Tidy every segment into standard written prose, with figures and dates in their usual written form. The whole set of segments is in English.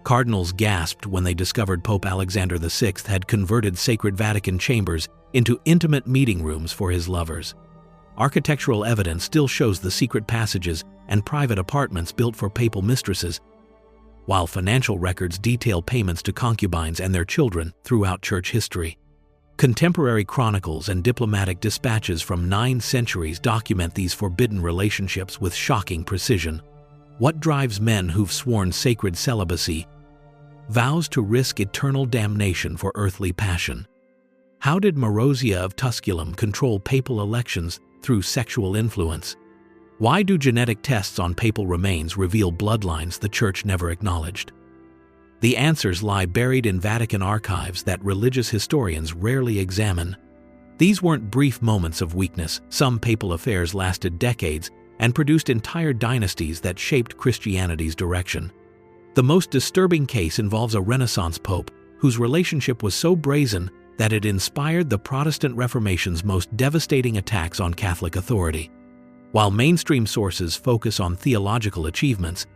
Cardinals gasped when they discovered Pope Alexander VI had converted sacred Vatican chambers into intimate meeting rooms for his lovers. Architectural evidence still shows the secret passages and private apartments built for papal mistresses, while financial records detail payments to concubines and their children throughout church history. Contemporary chronicles and diplomatic dispatches from 9 centuries document these forbidden relationships with shocking precision. What drives men who've sworn sacred celibacy, vows to risk eternal damnation for earthly passion? How did Marozia of Tusculum control papal elections through sexual influence? Why do genetic tests on papal remains reveal bloodlines the Church never acknowledged? The answers lie buried in Vatican archives that religious historians rarely examine. These weren't brief moments of weakness. Some papal affairs lasted decades and produced entire dynasties that shaped Christianity's direction. The most disturbing case involves a Renaissance pope whose relationship was so brazen that it inspired the Protestant Reformation's most devastating attacks on Catholic authority. While mainstream sources focus on theological achievements,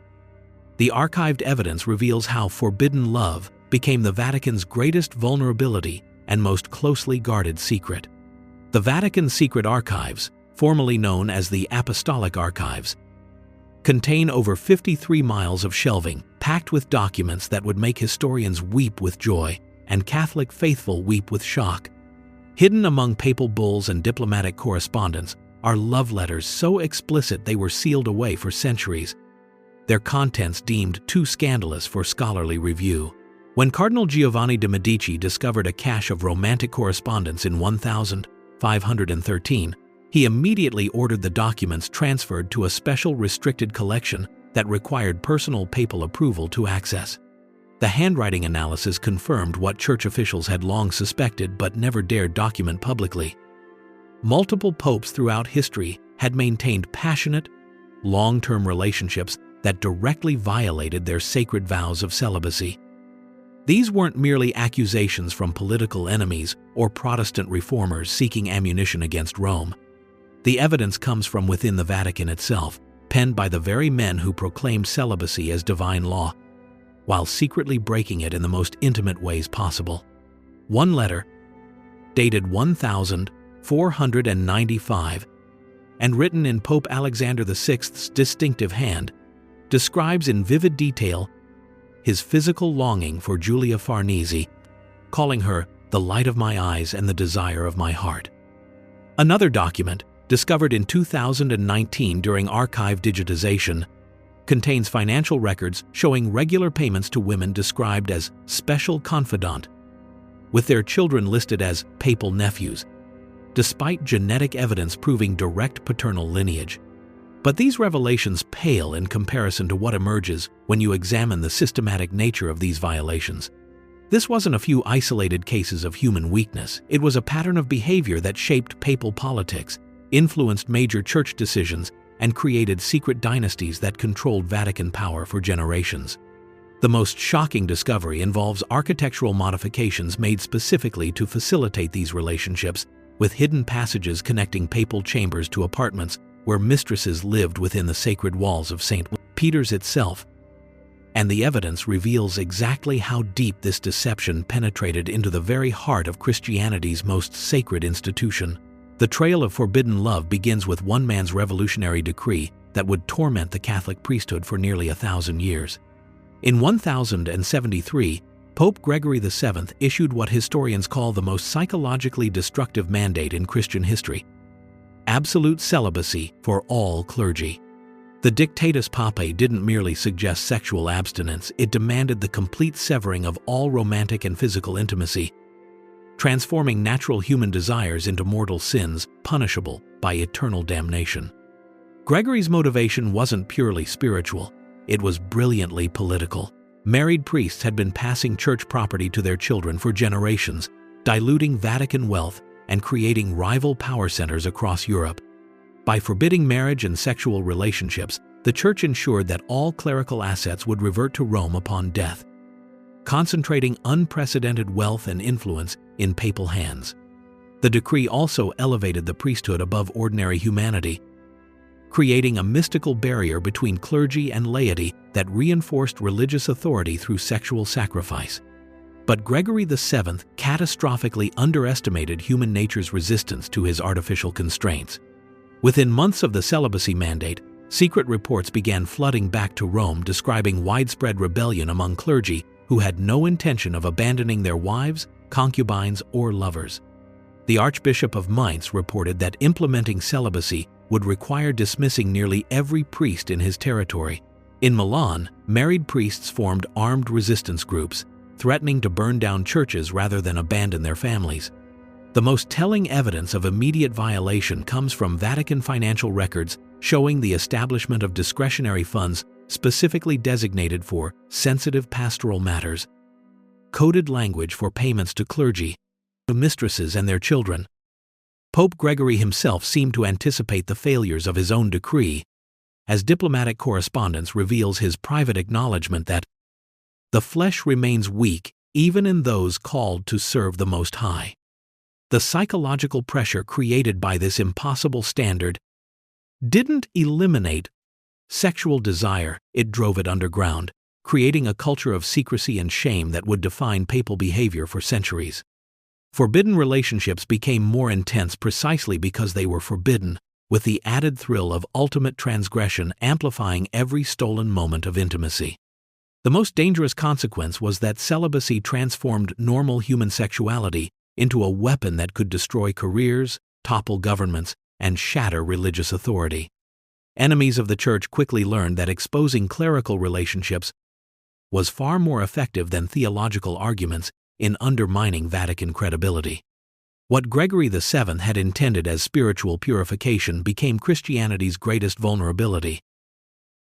the archived evidence reveals how forbidden love became the Vatican's greatest vulnerability and most closely guarded secret. The Vatican's secret archives, formerly known as the Apostolic Archives, contain over 53 miles of shelving packed with documents that would make historians weep with joy and Catholic faithful weep with shock. Hidden among papal bulls and diplomatic correspondence are love letters so explicit they were sealed away for centuries, their contents deemed too scandalous for scholarly review. When Cardinal Giovanni de' Medici discovered a cache of romantic correspondence in 1513, he immediately ordered the documents transferred to a special restricted collection that required personal papal approval to access. The handwriting analysis confirmed what church officials had long suspected but never dared document publicly. Multiple popes throughout history had maintained passionate, long-term relationships that directly violated their sacred vows of celibacy. These weren't merely accusations from political enemies or Protestant reformers seeking ammunition against Rome. The evidence comes from within the Vatican itself, penned by the very men who proclaimed celibacy as divine law, while secretly breaking it in the most intimate ways possible. One letter, dated 1495 and written in Pope Alexander VI's distinctive hand, describes in vivid detail his physical longing for Giulia Farnese, calling her the light of my eyes and the desire of my heart. Another document, discovered in 2019 during archive digitization, contains financial records showing regular payments to women described as special confidant, with their children listed as papal nephews, despite genetic evidence proving direct paternal lineage. But these revelations pale in comparison to what emerges when you examine the systematic nature of these violations. This wasn't a few isolated cases of human weakness. It was a pattern of behavior that shaped papal politics, influenced major church decisions, and created secret dynasties that controlled Vatican power for generations. The most shocking discovery involves architectural modifications made specifically to facilitate these relationships, with hidden passages connecting papal chambers to apartments where mistresses lived within the sacred walls of St. Peter's itself. And the evidence reveals exactly how deep this deception penetrated into the very heart of Christianity's most sacred institution. The trail of forbidden love begins with one man's revolutionary decree that would torment the Catholic priesthood for nearly 1,000 years. In 1073, Pope Gregory VII issued what historians call the most psychologically destructive mandate in Christian history: absolute celibacy for all clergy. The Dictatus Papae didn't merely suggest sexual abstinence, it demanded the complete severing of all romantic and physical intimacy, transforming natural human desires into mortal sins punishable by eternal damnation. Gregory's motivation wasn't purely spiritual, it was brilliantly political. Married priests had been passing church property to their children for generations, diluting Vatican wealth and creating rival power centers across Europe. By forbidding marriage and sexual relationships, the Church ensured that all clerical assets would revert to Rome upon death, concentrating unprecedented wealth and influence in papal hands. The decree also elevated the priesthood above ordinary humanity, creating a mystical barrier between clergy and laity that reinforced religious authority through sexual sacrifice. But Gregory VII catastrophically underestimated human nature's resistance to his artificial constraints. Within months of the celibacy mandate, secret reports began flooding back to Rome describing widespread rebellion among clergy who had no intention of abandoning their wives, concubines, or lovers. The Archbishop of Mainz reported that implementing celibacy would require dismissing nearly every priest in his territory. In Milan, married priests formed armed resistance groups, threatening to burn down churches rather than abandon their families. The most telling evidence of immediate violation comes from Vatican financial records showing the establishment of discretionary funds specifically designated for sensitive pastoral matters, coded language for payments to clergy, to mistresses and their children. Pope Gregory himself seemed to anticipate the failures of his own decree, as diplomatic correspondence reveals his private acknowledgement that the flesh remains weak even in those called to serve the Most High. The psychological pressure created by this impossible standard didn't eliminate sexual desire, it drove it underground, creating a culture of secrecy and shame that would define papal behavior for centuries. Forbidden relationships became more intense precisely because they were forbidden, with the added thrill of ultimate transgression amplifying every stolen moment of intimacy. The most dangerous consequence was that celibacy transformed normal human sexuality into a weapon that could destroy careers, topple governments, and shatter religious authority. Enemies of the Church quickly learned that exposing clerical relationships was far more effective than theological arguments in undermining Vatican credibility. What Gregory VII had intended as spiritual purification became Christianity's greatest vulnerability.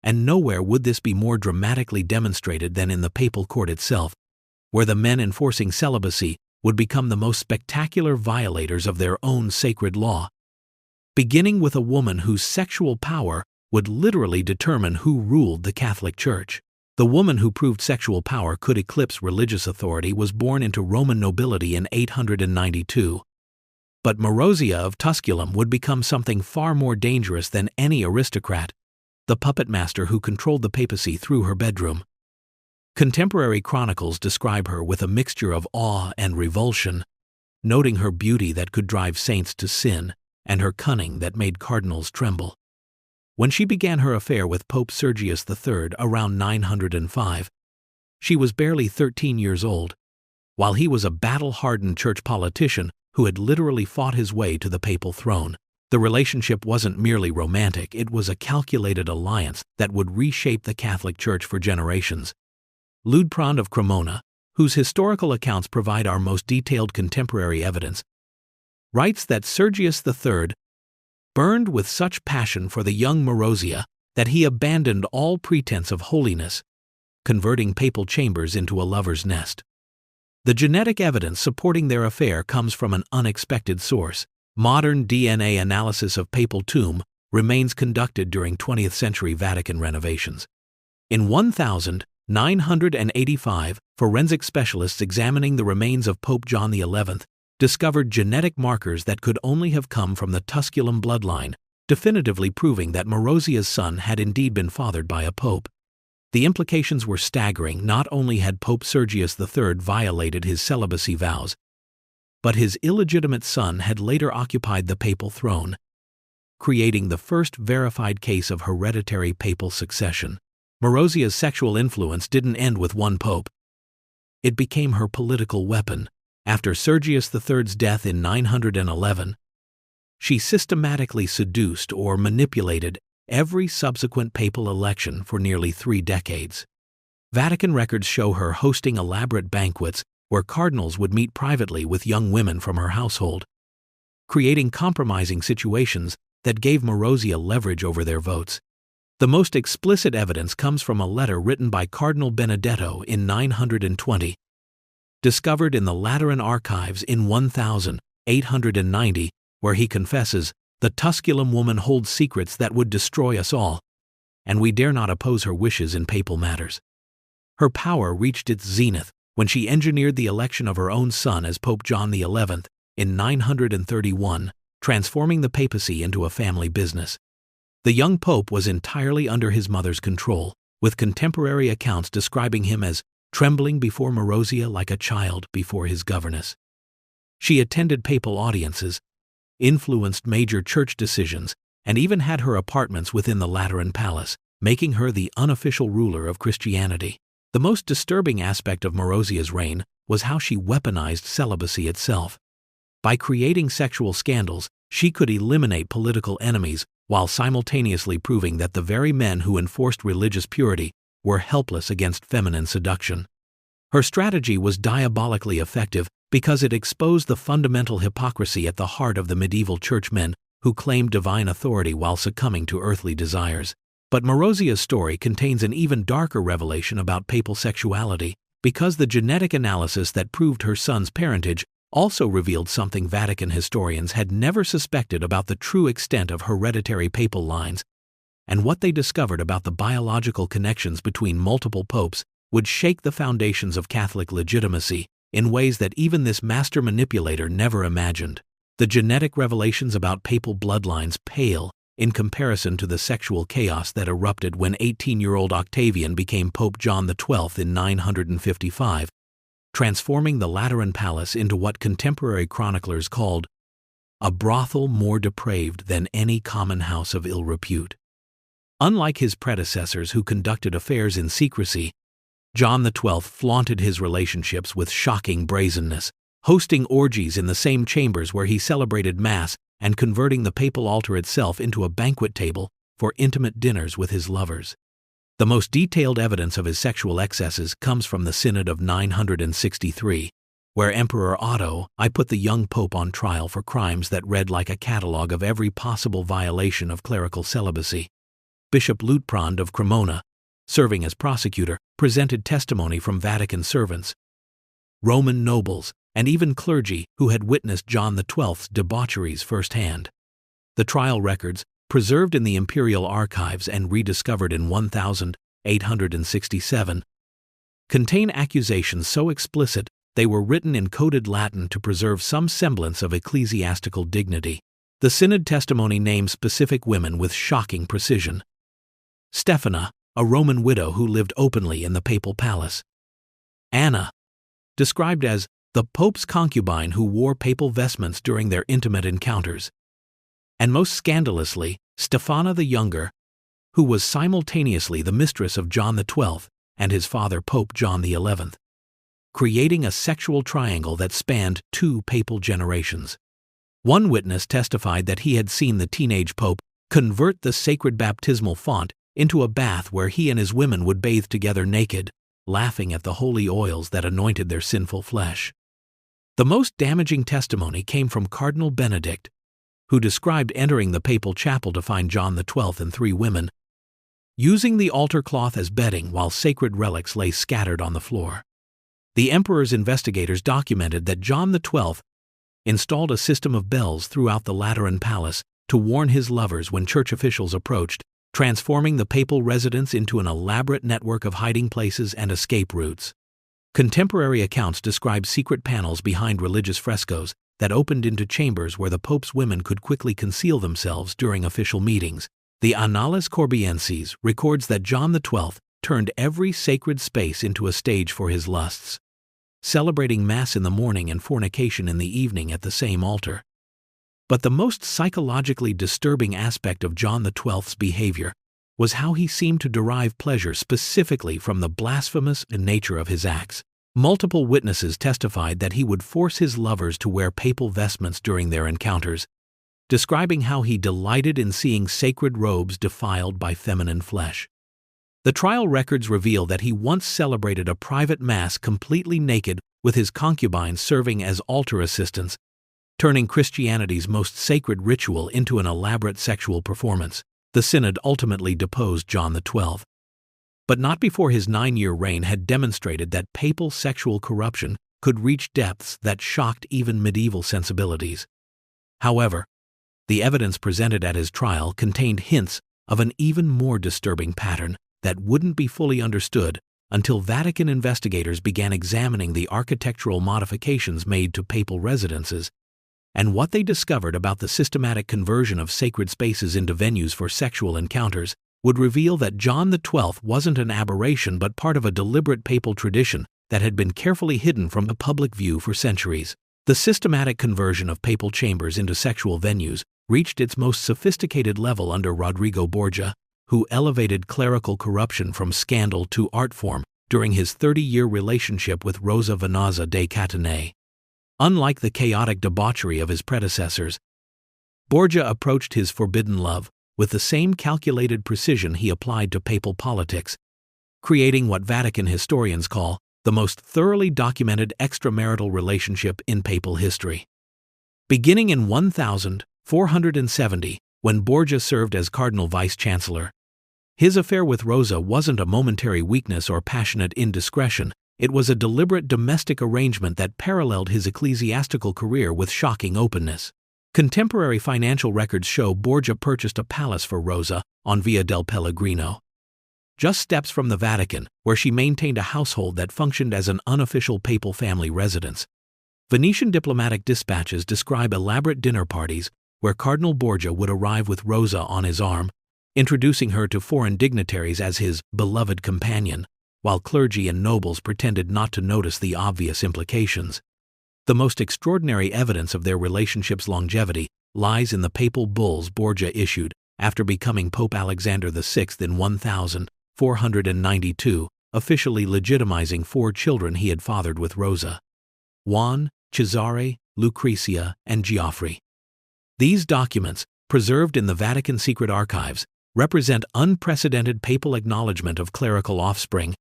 And nowhere would this be more dramatically demonstrated than in the papal court itself, where the men enforcing celibacy would become the most spectacular violators of their own sacred law, beginning with a woman whose sexual power would literally determine who ruled the Catholic Church. The woman who proved sexual power could eclipse religious authority was born into Roman nobility in 892. But Marozia of Tusculum would become something far more dangerous than any aristocrat, the puppet master who controlled the papacy through her bedroom. Contemporary chronicles describe her with a mixture of awe and revulsion, noting her beauty that could drive saints to sin and her cunning that made cardinals tremble. When she began her affair with Pope Sergius III around 905, she was barely 13 years old, while he was a battle-hardened church politician who had literally fought his way to the papal throne. The relationship wasn't merely romantic, it was a calculated alliance that would reshape the Catholic Church for generations. Liutprand of Cremona, whose historical accounts provide our most detailed contemporary evidence, writes that Sergius III burned with such passion for the young Marozia that he abandoned all pretense of holiness, converting papal chambers into a lover's nest. The genetic evidence supporting their affair comes from an unexpected source. Modern DNA analysis of papal tomb remains conducted during 20th century Vatican renovations. In 1985, forensic specialists examining the remains of Pope John XI discovered genetic markers that could only have come from the Tusculum bloodline, definitively proving that Marozia's son had indeed been fathered by a pope. The implications were staggering. Not only had Pope Sergius III violated his celibacy vows, but his illegitimate son had later occupied the papal throne, creating the first verified case of hereditary papal succession. Marozia's sexual influence didn't end with one pope. It became her political weapon. After Sergius III's death in 911, she systematically seduced or manipulated every subsequent papal election for nearly 3 decades. Vatican records show her hosting elaborate banquets where cardinals would meet privately with young women from her household, creating compromising situations that gave Marozia leverage over their votes. The most explicit evidence comes from a letter written by Cardinal Benedetto in 920, discovered in the Lateran archives in 1890, where he confesses, "The Tusculum woman holds secrets that would destroy us all, and we dare not oppose her wishes in papal matters." Her power reached its zenith when she engineered the election of her own son as Pope John XI in 931, transforming the papacy into a family business. The young pope was entirely under his mother's control, with contemporary accounts describing him as trembling before Marozia like a child before his governess. She attended papal audiences, influenced major church decisions, and even had her apartments within the Lateran Palace, making her the unofficial ruler of Christianity. The most disturbing aspect of Marozia's reign was how she weaponized celibacy itself. By creating sexual scandals, she could eliminate political enemies while simultaneously proving that the very men who enforced religious purity were helpless against feminine seduction. Her strategy was diabolically effective because it exposed the fundamental hypocrisy at the heart of the medieval churchmen who claimed divine authority while succumbing to earthly desires. But Marozia's story contains an even darker revelation about papal sexuality, because the genetic analysis that proved her son's parentage also revealed something Vatican historians had never suspected about the true extent of hereditary papal lines, and what they discovered about the biological connections between multiple popes would shake the foundations of Catholic legitimacy in ways that even this master manipulator never imagined. The genetic revelations about papal bloodlines pale in comparison to the sexual chaos that erupted when 18-year-old Octavian became Pope John XII in 955, transforming the Lateran Palace into what contemporary chroniclers called a brothel more depraved than any common house of ill repute. Unlike his predecessors who conducted affairs in secrecy, John XII flaunted his relationships with shocking brazenness, hosting orgies in the same chambers where he celebrated Mass and converting the papal altar itself into a banquet table for intimate dinners with his lovers. The most detailed evidence of his sexual excesses comes from the Synod of 963, where Emperor Otto I put the young pope on trial for crimes that read like a catalogue of every possible violation of clerical celibacy. Bishop Luitprand of Cremona, serving as prosecutor, presented testimony from Vatican servants, Roman nobles, and even clergy who had witnessed John XII's debaucheries firsthand. The trial records, preserved in the imperial archives and rediscovered in 1867, contain accusations so explicit they were written in coded Latin to preserve some semblance of ecclesiastical dignity. The synod testimony names specific women with shocking precision. Stephana, a Roman widow who lived openly in the papal palace. Anna, described as the Pope's concubine who wore papal vestments during their intimate encounters. And most scandalously, Stephana the Younger, who was simultaneously the mistress of John XII and his father Pope John XI, creating a sexual triangle that spanned 2 papal generations. One witness testified that he had seen the teenage pope convert the sacred baptismal font into a bath where he and his women would bathe together naked, laughing at the holy oils that anointed their sinful flesh. The most damaging testimony came from Cardinal Benedict, who described entering the papal chapel to find John XII and 3 women, using the altar cloth as bedding while sacred relics lay scattered on the floor. The emperor's investigators documented that John XII installed a system of bells throughout the Lateran Palace to warn his lovers when church officials approached, transforming the papal residence into an elaborate network of hiding places and escape routes. Contemporary accounts describe secret panels behind religious frescoes that opened into chambers where the Pope's women could quickly conceal themselves during official meetings. The Annales Corbienses records that John XII turned every sacred space into a stage for his lusts, celebrating Mass in the morning and fornication in the evening at the same altar. But the most psychologically disturbing aspect of John XII's behavior was how he seemed to derive pleasure specifically from the blasphemous nature of his acts. Multiple witnesses testified that he would force his lovers to wear papal vestments during their encounters, describing how he delighted in seeing sacred robes defiled by feminine flesh. The trial records reveal that he once celebrated a private Mass completely naked with his concubines serving as altar assistants, turning Christianity's most sacred ritual into an elaborate sexual performance. The synod ultimately deposed John XII, but not before his 9-year reign had demonstrated that papal sexual corruption could reach depths that shocked even medieval sensibilities. However, the evidence presented at his trial contained hints of an even more disturbing pattern that wouldn't be fully understood until Vatican investigators began examining the architectural modifications made to papal residences and what they discovered about the systematic conversion of sacred spaces into venues for sexual encounters would reveal that John XII wasn't an aberration but part of a deliberate papal tradition that had been carefully hidden from the public view for centuries. The systematic conversion of papal chambers into sexual venues reached its most sophisticated level under Rodrigo Borgia, who elevated clerical corruption from scandal to art form during his 30-year relationship with Rosa Venazza de Catanei. Unlike the chaotic debauchery of his predecessors, Borgia approached his forbidden love with the same calculated precision he applied to papal politics, creating what Vatican historians call the most thoroughly documented extramarital relationship in papal history. Beginning in 1470, when Borgia served as cardinal vice-chancellor, his affair with Rosa wasn't a momentary weakness or passionate indiscretion. It was a deliberate domestic arrangement that paralleled his ecclesiastical career with shocking openness. Contemporary financial records show Borgia purchased a palace for Rosa on Via del Pellegrino, just steps from the Vatican, where she maintained a household that functioned as an unofficial papal family residence. Venetian diplomatic dispatches describe elaborate dinner parties where Cardinal Borgia would arrive with Rosa on his arm, introducing her to foreign dignitaries as his beloved companion, while clergy and nobles pretended not to notice the obvious implications. The most extraordinary evidence of their relationship's longevity lies in the papal bulls Borgia issued after becoming Pope Alexander VI in 1492, officially legitimizing 4 children he had fathered with Rosa: Juan, Cesare, Lucrezia, and Geoffrey. These documents, preserved in the Vatican secret archives, represent unprecedented papal acknowledgement of clerical offspring,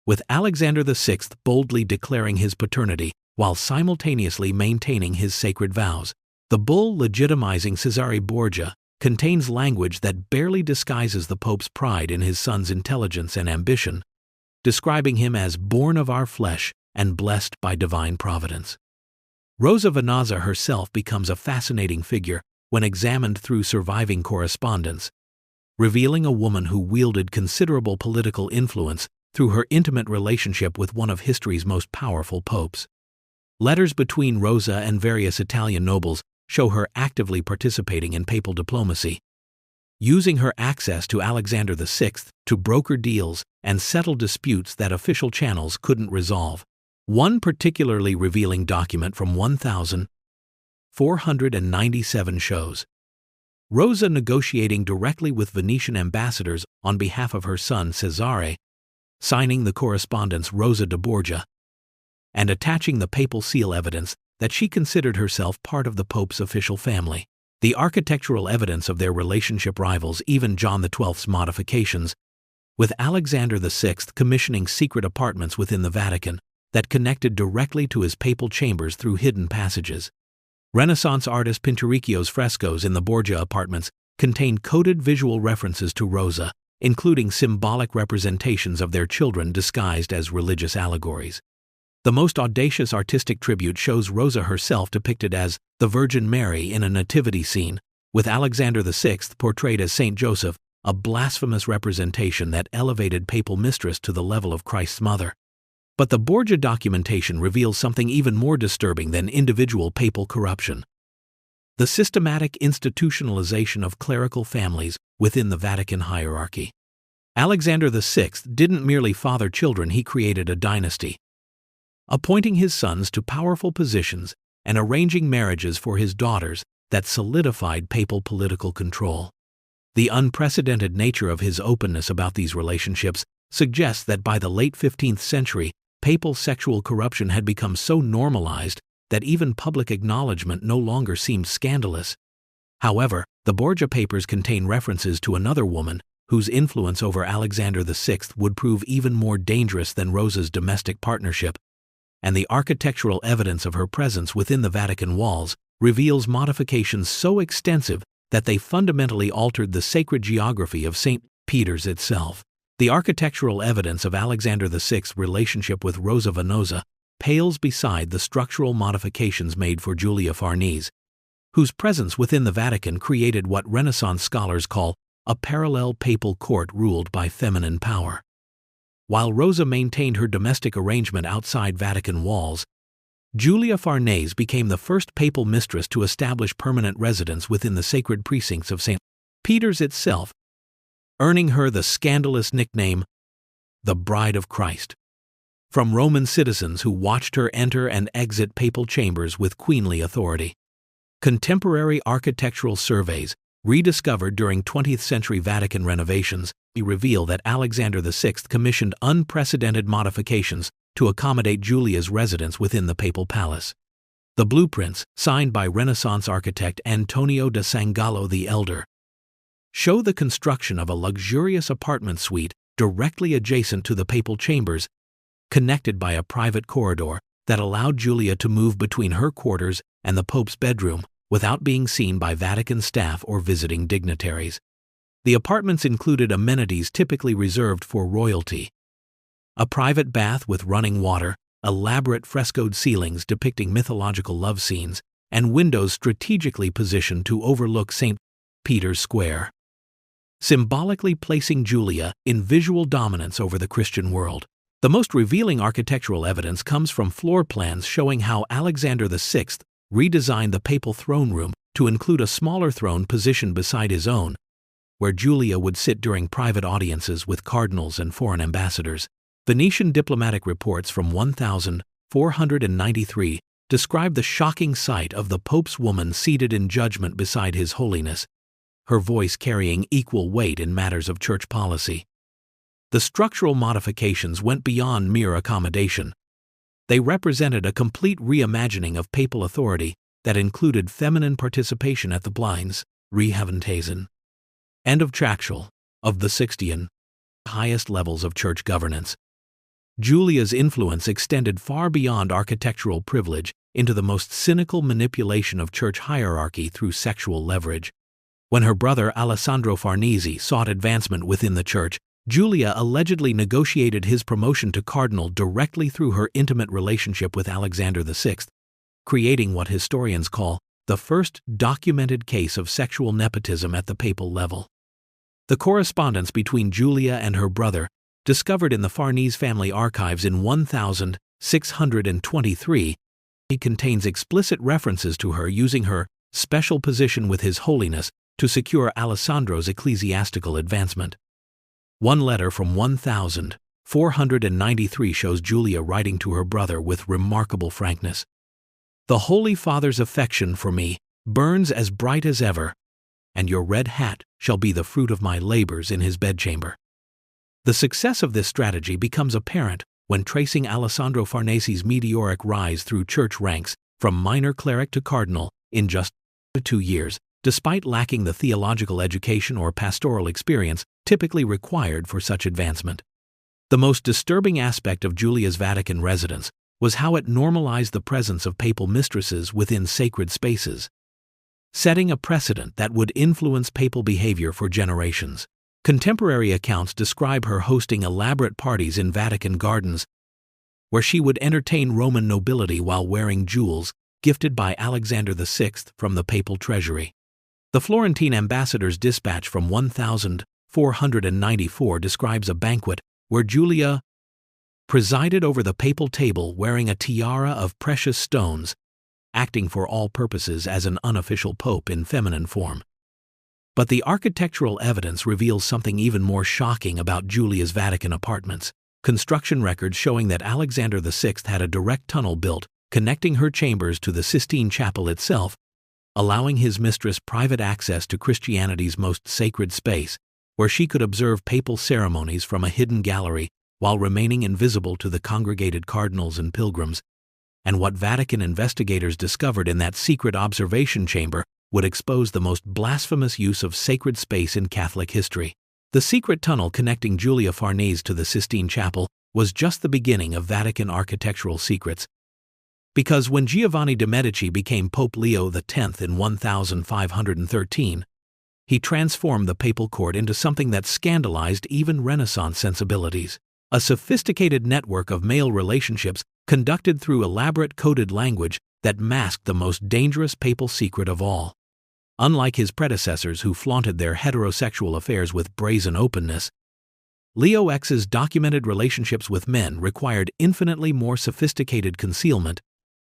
with Alexander VI boldly declaring his paternity while simultaneously maintaining his sacred vows. The bull legitimizing Cesare Borgia contains language that barely disguises the Pope's pride in his son's intelligence and ambition, describing him as born of our flesh and blessed by divine providence. Rosa Venazza herself becomes a fascinating figure when examined through surviving correspondence, revealing a woman who wielded considerable political influence through her intimate relationship with one of history's most powerful popes. Letters between Rosa and various Italian nobles show her actively participating in papal diplomacy, using her access to Alexander VI to broker deals and settle disputes that official channels couldn't resolve. One particularly revealing document from 1497 shows Rosa negotiating directly with Venetian ambassadors on behalf of her son Cesare, signing the correspondence Rosa de Borgia, and attaching the papal seal evidence that she considered herself part of the Pope's official family. The architectural evidence of their relationship rivals even John XII's modifications, with Alexander VI commissioning secret apartments within the Vatican that connected directly to his papal chambers through hidden passages. Renaissance artist Pinturicchio's frescoes in the Borgia apartments contain coded visual references to Rosa, including symbolic representations of their children disguised as religious allegories. The most audacious artistic tribute shows Rosa herself depicted as the Virgin Mary in a nativity scene, with Alexander VI portrayed as Saint Joseph, a blasphemous representation that elevated papal mistress to the level of Christ's mother. But the Borgia documentation reveals something even more disturbing than individual papal corruption: the systematic institutionalization of clerical families within the Vatican hierarchy. Alexander VI didn't merely father children, he created a dynasty, appointing his sons to powerful positions and arranging marriages for his daughters that solidified papal political control. The unprecedented nature of his openness about these relationships suggests that by the late 15th century, papal sexual corruption had become so normalized that even public acknowledgement no longer seemed scandalous. However, the Borgia papers contain references to another woman whose influence over Alexander VI would prove even more dangerous than Rosa's domestic partnership, and the architectural evidence of her presence within the Vatican walls reveals modifications so extensive that they fundamentally altered the sacred geography of St. Peter's itself. The architectural evidence of Alexander VI's relationship with Rosa Venazza pales beside the structural modifications made for Giulia Farnese, whose presence within the Vatican created what Renaissance scholars call a parallel papal court ruled by feminine power. While Rosa maintained her domestic arrangement outside Vatican walls, Giulia Farnese became the first papal mistress to establish permanent residence within the sacred precincts of St. Peter's itself, earning her the scandalous nickname, the Bride of Christ, from Roman citizens who watched her enter and exit papal chambers with queenly authority. Contemporary architectural surveys, rediscovered during 20th-century Vatican renovations, reveal that Alexander VI commissioned unprecedented modifications to accommodate Giulia's residence within the papal palace. The blueprints, signed by Renaissance architect Antonio da Sangallo the Elder, show the construction of a luxurious apartment suite directly adjacent to the papal chambers, connected by a private corridor that allowed Giulia to move between her quarters and the Pope's bedroom without being seen by Vatican staff or visiting dignitaries. The apartments included amenities typically reserved for royalty: a private bath with running water, elaborate frescoed ceilings depicting mythological love scenes, and windows strategically positioned to overlook St. Peter's Square, symbolically placing Giulia in visual dominance over the Christian world. The most revealing architectural evidence comes from floor plans showing how Alexander VI redesigned the papal throne room to include a smaller throne positioned beside his own, where Giulia would sit during private audiences with cardinals and foreign ambassadors. Venetian diplomatic reports from 1493 describe the shocking sight of the Pope's woman seated in judgment beside His Holiness, her voice carrying equal weight in matters of church policy. The structural modifications went beyond mere accommodation. They represented a complete reimagining of papal authority that included feminine participation at the blinds, Rehaventation, and of Tractual, of the Sixtian, highest levels of church governance. Giulia's influence extended far beyond architectural privilege into the most cynical manipulation of church hierarchy through sexual leverage. When her brother Alessandro Farnese sought advancement within the church, Giulia allegedly negotiated his promotion to cardinal directly through her intimate relationship with Alexander VI, creating what historians call the first documented case of sexual nepotism at the papal level. The correspondence between Giulia and her brother, discovered in the Farnese family archives in 1623, contains explicit references to her using her special position with His Holiness to secure Alessandro's ecclesiastical advancement. One letter from 1493 shows Giulia writing to her brother with remarkable frankness. "The Holy Father's affection for me burns as bright as ever, and your red hat shall be the fruit of my labors in his bedchamber." The success of this strategy becomes apparent when tracing Alessandro Farnese's meteoric rise through church ranks from minor cleric to cardinal in just 2 years, despite lacking the theological education or pastoral experience typically required for such advancement. The most disturbing aspect of Giulia's Vatican residence was how it normalized the presence of papal mistresses within sacred spaces, setting a precedent that would influence papal behavior for generations. Contemporary accounts describe her hosting elaborate parties in Vatican gardens, where she would entertain Roman nobility while wearing jewels gifted by Alexander VI from the papal treasury. The Florentine ambassador's dispatch from 1494 describes a banquet where Giulia presided over the papal table wearing a tiara of precious stones, acting for all purposes as an unofficial pope in feminine form. But the architectural evidence reveals something even more shocking about Giulia's Vatican apartments. Construction records showing that Alexander VI had a direct tunnel built connecting her chambers to the Sistine Chapel itself, allowing his mistress private access to Christianity's most sacred space, where she could observe papal ceremonies from a hidden gallery while remaining invisible to the congregated cardinals and pilgrims. And what Vatican investigators discovered in that secret observation chamber would expose the most blasphemous use of sacred space in Catholic history. The secret tunnel connecting Giulia Farnese to the Sistine Chapel was just the beginning of Vatican architectural secrets. Because when Giovanni de' Medici became Pope Leo X in 1513, he transformed the papal court into something that scandalized even Renaissance sensibilities. A sophisticated network of male relationships conducted through elaborate coded language that masked the most dangerous papal secret of all. Unlike his predecessors who flaunted their heterosexual affairs with brazen openness, Leo X's documented relationships with men required infinitely more sophisticated concealment,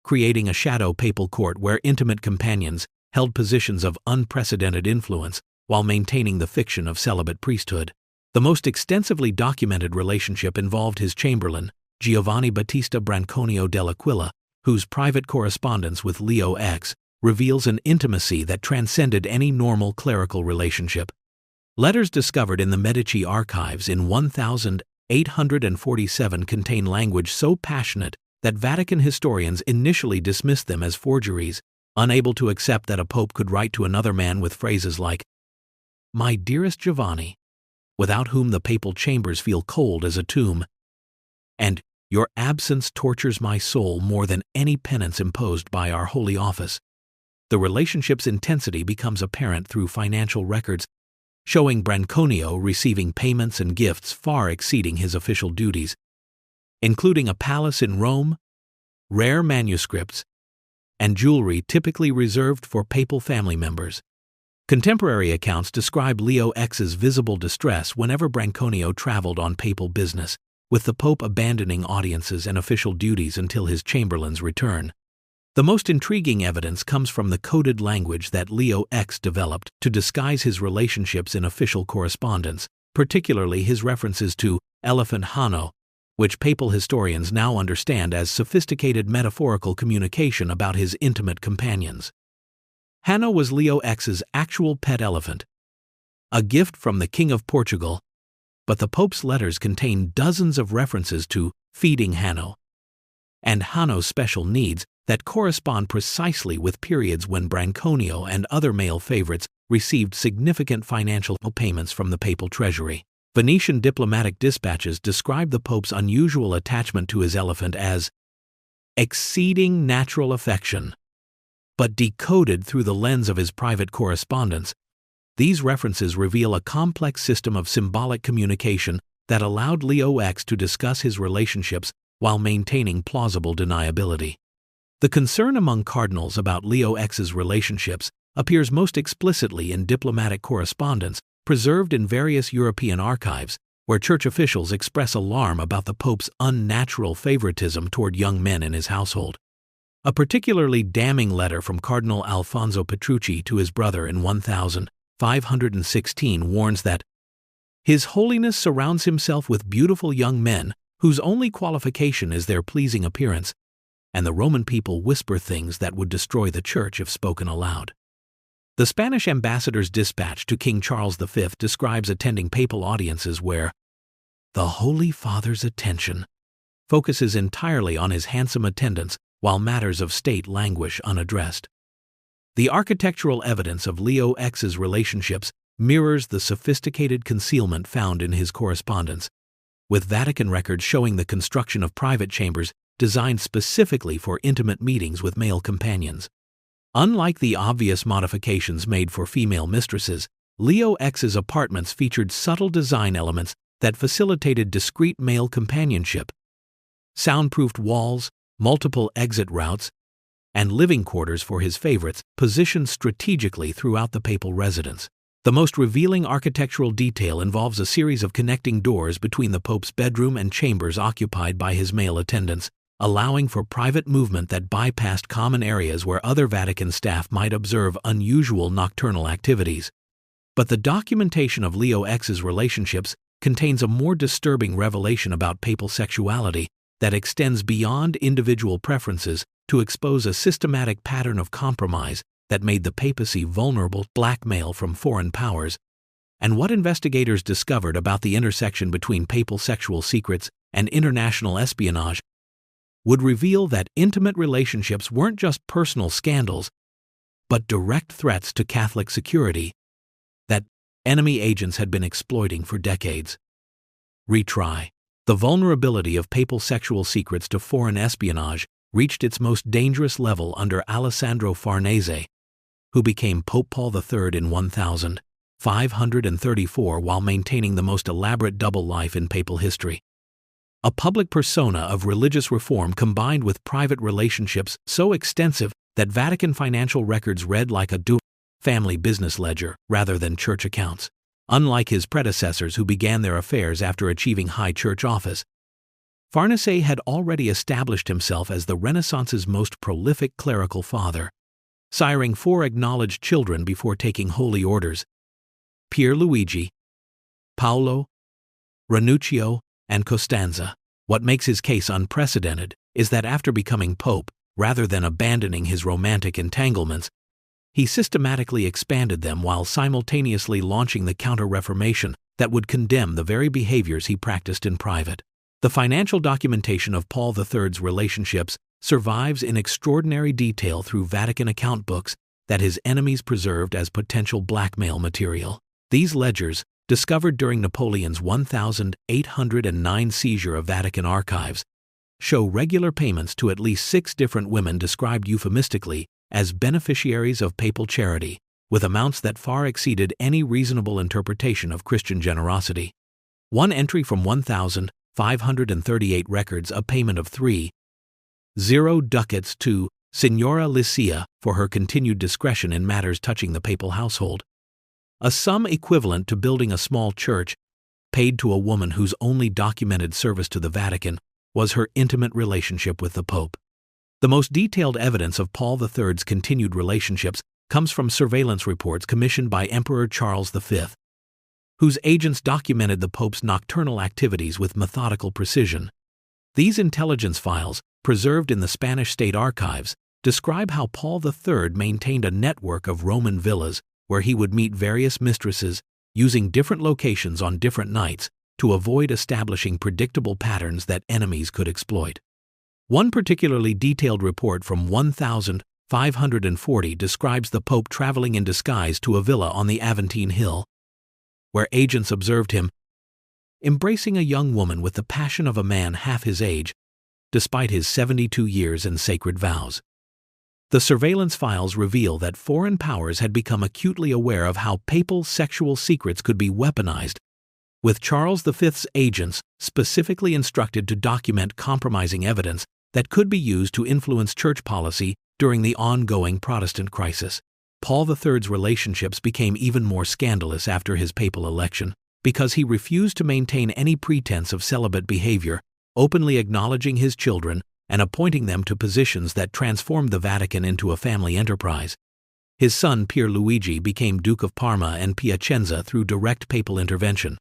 creating a shadow papal court where intimate companions held positions of unprecedented influence while maintaining the fiction of celibate priesthood. The most extensively documented relationship involved his chamberlain, Giovanni Battista Branconio dell'Aquila, whose private correspondence with Leo X reveals an intimacy that transcended any normal clerical relationship. Letters discovered in the Medici archives in 1847 contain language so passionate that Vatican historians initially dismissed them as forgeries, unable to accept that a pope could write to another man with phrases like, "My dearest Giovanni, without whom the papal chambers feel cold as a tomb," and "Your absence tortures my soul more than any penance imposed by our holy office." The relationship's intensity becomes apparent through financial records, showing Branconio receiving payments and gifts far exceeding his official duties, including a palace in Rome, rare manuscripts, and jewelry typically reserved for papal family members. Contemporary accounts describe Leo X's visible distress whenever Branconio traveled on papal business, with the Pope abandoning audiences and official duties until his chamberlain's return. The most intriguing evidence comes from the coded language that Leo X developed to disguise his relationships in official correspondence, particularly his references to elephant Hanno, which papal historians now understand as sophisticated metaphorical communication about his intimate companions. Hanno was Leo X's actual pet elephant, a gift from the King of Portugal, but the Pope's letters contain dozens of references to feeding Hanno and Hanno's special needs that correspond precisely with periods when Branconio and other male favorites received significant financial payments from the papal treasury. Venetian diplomatic dispatches describe the Pope's unusual attachment to his elephant as exceeding natural affection. But decoded through the lens of his private correspondence, these references reveal a complex system of symbolic communication that allowed Leo X to discuss his relationships while maintaining plausible deniability. The concern among cardinals about Leo X's relationships appears most explicitly in diplomatic correspondence preserved in various European archives, where church officials express alarm about the Pope's unnatural favoritism toward young men in his household. A particularly damning letter from Cardinal Alfonso Petrucci to his brother in 1516 warns that His Holiness surrounds himself with beautiful young men whose only qualification is their pleasing appearance, and the Roman people whisper things that would destroy the Church if spoken aloud. The Spanish ambassador's dispatch to King Charles V describes attending papal audiences where the Holy Father's attention focuses entirely on his handsome attendants while matters of state languish unaddressed. The architectural evidence of Leo X's relationships mirrors the sophisticated concealment found in his correspondence, with Vatican records showing the construction of private chambers designed specifically for intimate meetings with male companions. Unlike the obvious modifications made for female mistresses, Leo X's apartments featured subtle design elements that facilitated discreet male companionship. Soundproofed walls, multiple exit routes, and living quarters for his favorites positioned strategically throughout the papal residence. The most revealing architectural detail involves a series of connecting doors between the Pope's bedroom and chambers occupied by his male attendants, allowing for private movement that bypassed common areas where other Vatican staff might observe unusual nocturnal activities. But the documentation of Leo X's relationships contains a more disturbing revelation about papal sexuality that extends beyond individual preferences to expose a systematic pattern of compromise that made the papacy vulnerable to blackmail from foreign powers, and what investigators discovered about the intersection between papal sexual secrets and international espionage would reveal that intimate relationships weren't just personal scandals, but direct threats to Catholic security that enemy agents had been exploiting for decades. Retry. The vulnerability of papal sexual secrets to foreign espionage reached its most dangerous level under Alessandro Farnese, who became Pope Paul III in 1534 while maintaining the most elaborate double life in papal history. A public persona of religious reform combined with private relationships so extensive that Vatican financial records read like a family business ledger rather than church accounts. Unlike his predecessors who began their affairs after achieving high church office, Farnese had already established himself as the Renaissance's most prolific clerical father, siring 4 acknowledged children before taking holy orders: Pierluigi, Paolo, Ranuccio, and Costanza. What makes his case unprecedented is that after becoming pope, rather than abandoning his romantic entanglements, he systematically expanded them while simultaneously launching the Counter-Reformation that would condemn the very behaviors he practiced in private. The financial documentation of Paul III's relationships survives in extraordinary detail through Vatican account books that his enemies preserved as potential blackmail material. These ledgers, discovered during Napoleon's 1809 seizure of Vatican archives, show regular payments to at least 6 different women described euphemistically as beneficiaries of papal charity, with amounts that far exceeded any reasonable interpretation of Christian generosity. One entry from 1,538 records a payment of 3,000 ducats to Signora Licia for her continued discretion in matters touching the papal household, a sum equivalent to building a small church, paid to a woman whose only documented service to the Vatican was her intimate relationship with the Pope. The most detailed evidence of Paul III's continued relationships comes from surveillance reports commissioned by Emperor Charles V, whose agents documented the Pope's nocturnal activities with methodical precision. These intelligence files, preserved in the Spanish state archives, describe how Paul III maintained a network of Roman villas where he would meet various mistresses, using different locations on different nights to avoid establishing predictable patterns that enemies could exploit. One particularly detailed report from 1540 describes the Pope traveling in disguise to a villa on the Aventine Hill, where agents observed him embracing a young woman with the passion of a man half his age, despite his 72 years and sacred vows. The surveillance files reveal that foreign powers had become acutely aware of how papal sexual secrets could be weaponized, with Charles V's agents specifically instructed to document compromising evidence that could be used to influence church policy during the ongoing Protestant crisis. Paul III's relationships became even more scandalous after his papal election, because he refused to maintain any pretense of celibate behavior, openly acknowledging his children and appointing them to positions that transformed the Vatican into a family enterprise. His son Pierluigi became Duke of Parma and Piacenza through direct papal intervention,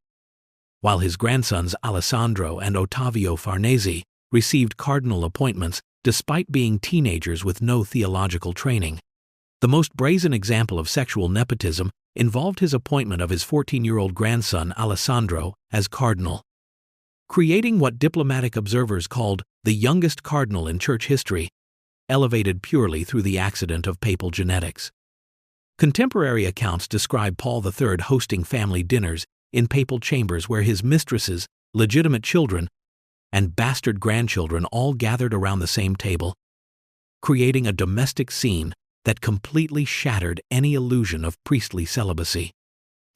while his grandsons Alessandro and Ottavio Farnese received cardinal appointments despite being teenagers with no theological training. The most brazen example of sexual nepotism involved his appointment of his 14-year-old grandson Alessandro as cardinal, creating what diplomatic observers called the youngest cardinal in church history, elevated purely through the accident of papal genetics. Contemporary accounts describe Paul III hosting family dinners in papal chambers where his mistresses, legitimate children, and bastard grandchildren all gathered around the same table, creating a domestic scene that completely shattered any illusion of priestly celibacy.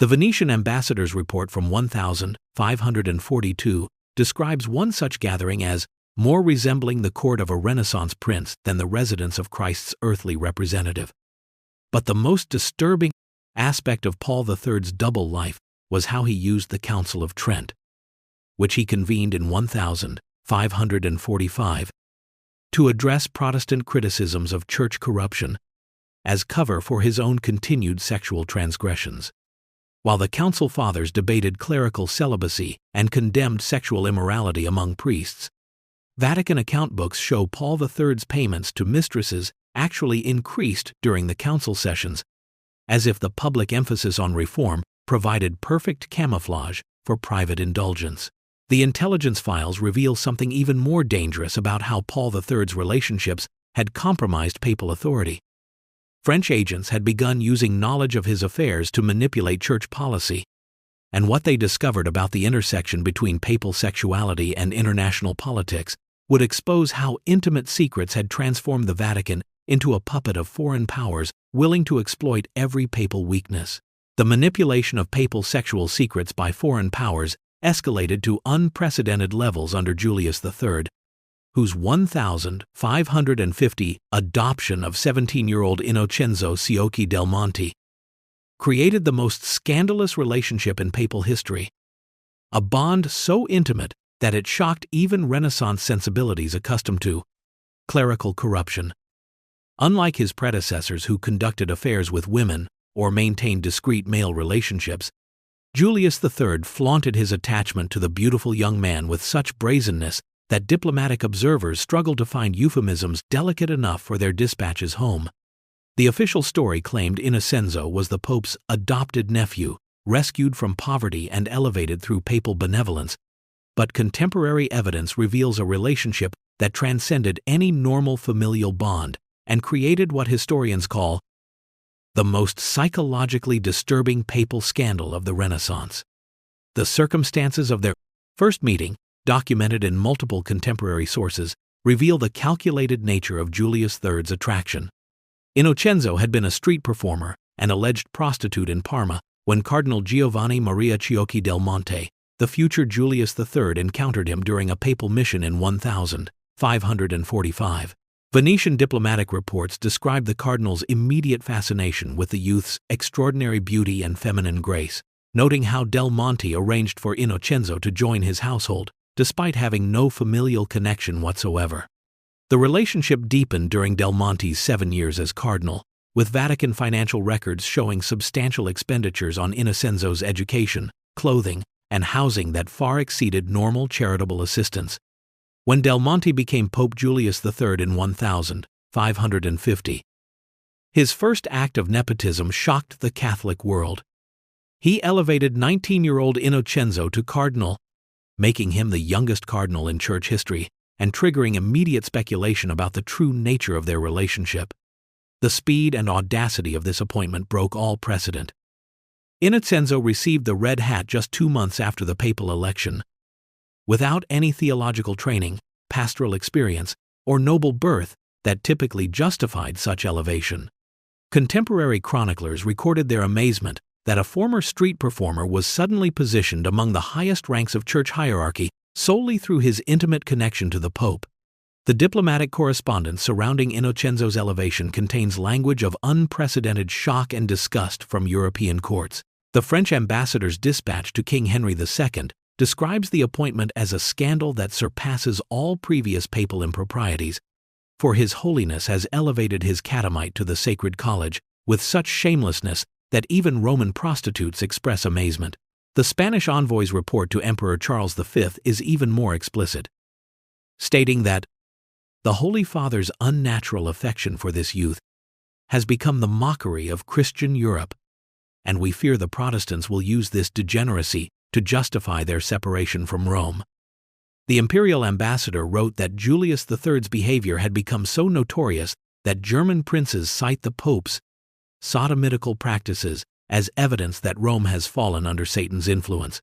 The Venetian ambassador's report from 1542 describes one such gathering as more resembling the court of a Renaissance prince than the residence of Christ's earthly representative. But the most disturbing aspect of Paul III's double life was how he used the Council of Trent, which he convened in 1545, to address Protestant criticisms of church corruption as cover for his own continued sexual transgressions. While the Council Fathers debated clerical celibacy and condemned sexual immorality among priests, Vatican account books show Paul III's payments to mistresses actually increased during the council sessions, as if the public emphasis on reform provided perfect camouflage for private indulgence. The intelligence files reveal something even more dangerous about how Paul III's relationships had compromised papal authority. French agents had begun using knowledge of his affairs to manipulate church policy, and what they discovered about the intersection between papal sexuality and international politics would expose how intimate secrets had transformed the Vatican into a puppet of foreign powers willing to exploit every papal weakness. The manipulation of papal sexual secrets by foreign powers escalated to unprecedented levels under Julius III, whose 1550 adoption of 17-year-old Innocenzo Ciocchi del Monte created the most scandalous relationship in papal history, a bond so intimate that it shocked even Renaissance sensibilities accustomed to clerical corruption. Unlike his predecessors who conducted affairs with women or maintained discreet male relationships, Julius III flaunted his attachment to the beautiful young man with such brazenness that diplomatic observers struggled to find euphemisms delicate enough for their dispatches home. The official story claimed Innocenzo was the Pope's adopted nephew, rescued from poverty and elevated through papal benevolence, but contemporary evidence reveals a relationship that transcended any normal familial bond and created what historians call the most psychologically disturbing papal scandal of the Renaissance. The circumstances of their first meeting, documented in multiple contemporary sources, reveal the calculated nature of Julius III's attraction. Innocenzo had been a street performer, an alleged prostitute in Parma, when Cardinal Giovanni Maria Ciocchi del Monte, the future Julius III, encountered him during a papal mission in 1545. Venetian diplomatic reports describe the cardinal's immediate fascination with the youth's extraordinary beauty and feminine grace, noting how Del Monte arranged for Innocenzo to join his household, despite having no familial connection whatsoever. The relationship deepened during Del Monte's 7 years as cardinal, with Vatican financial records showing substantial expenditures on Innocenzo's education, clothing, and housing that far exceeded normal charitable assistance. When Del Monte became Pope Julius III in 1550, his first act of nepotism shocked the Catholic world. He elevated 19-year-old Innocenzo to cardinal, making him the youngest cardinal in church history and triggering immediate speculation about the true nature of their relationship. The speed and audacity of this appointment broke all precedent. Innocenzo received the red hat just 2 months after the papal election. Without any theological training, pastoral experience, or noble birth that typically justified such elevation. Contemporary chroniclers recorded their amazement that a former street performer was suddenly positioned among the highest ranks of church hierarchy solely through his intimate connection to the Pope. The diplomatic correspondence surrounding Innocenzo's elevation contains language of unprecedented shock and disgust from European courts. The French ambassador's dispatch to King Henry II describes the appointment as a scandal that surpasses all previous papal improprieties, for His Holiness has elevated his catamite to the sacred college with such shamelessness that even Roman prostitutes express amazement. The Spanish envoy's report to Emperor Charles V is even more explicit, stating that the Holy Father's unnatural affection for this youth has become the mockery of Christian Europe, and we fear the Protestants will use this degeneracy to justify their separation from Rome. The imperial ambassador wrote that Julius III's behavior had become so notorious that German princes cite the Pope's sodomitical practices as evidence that Rome has fallen under Satan's influence.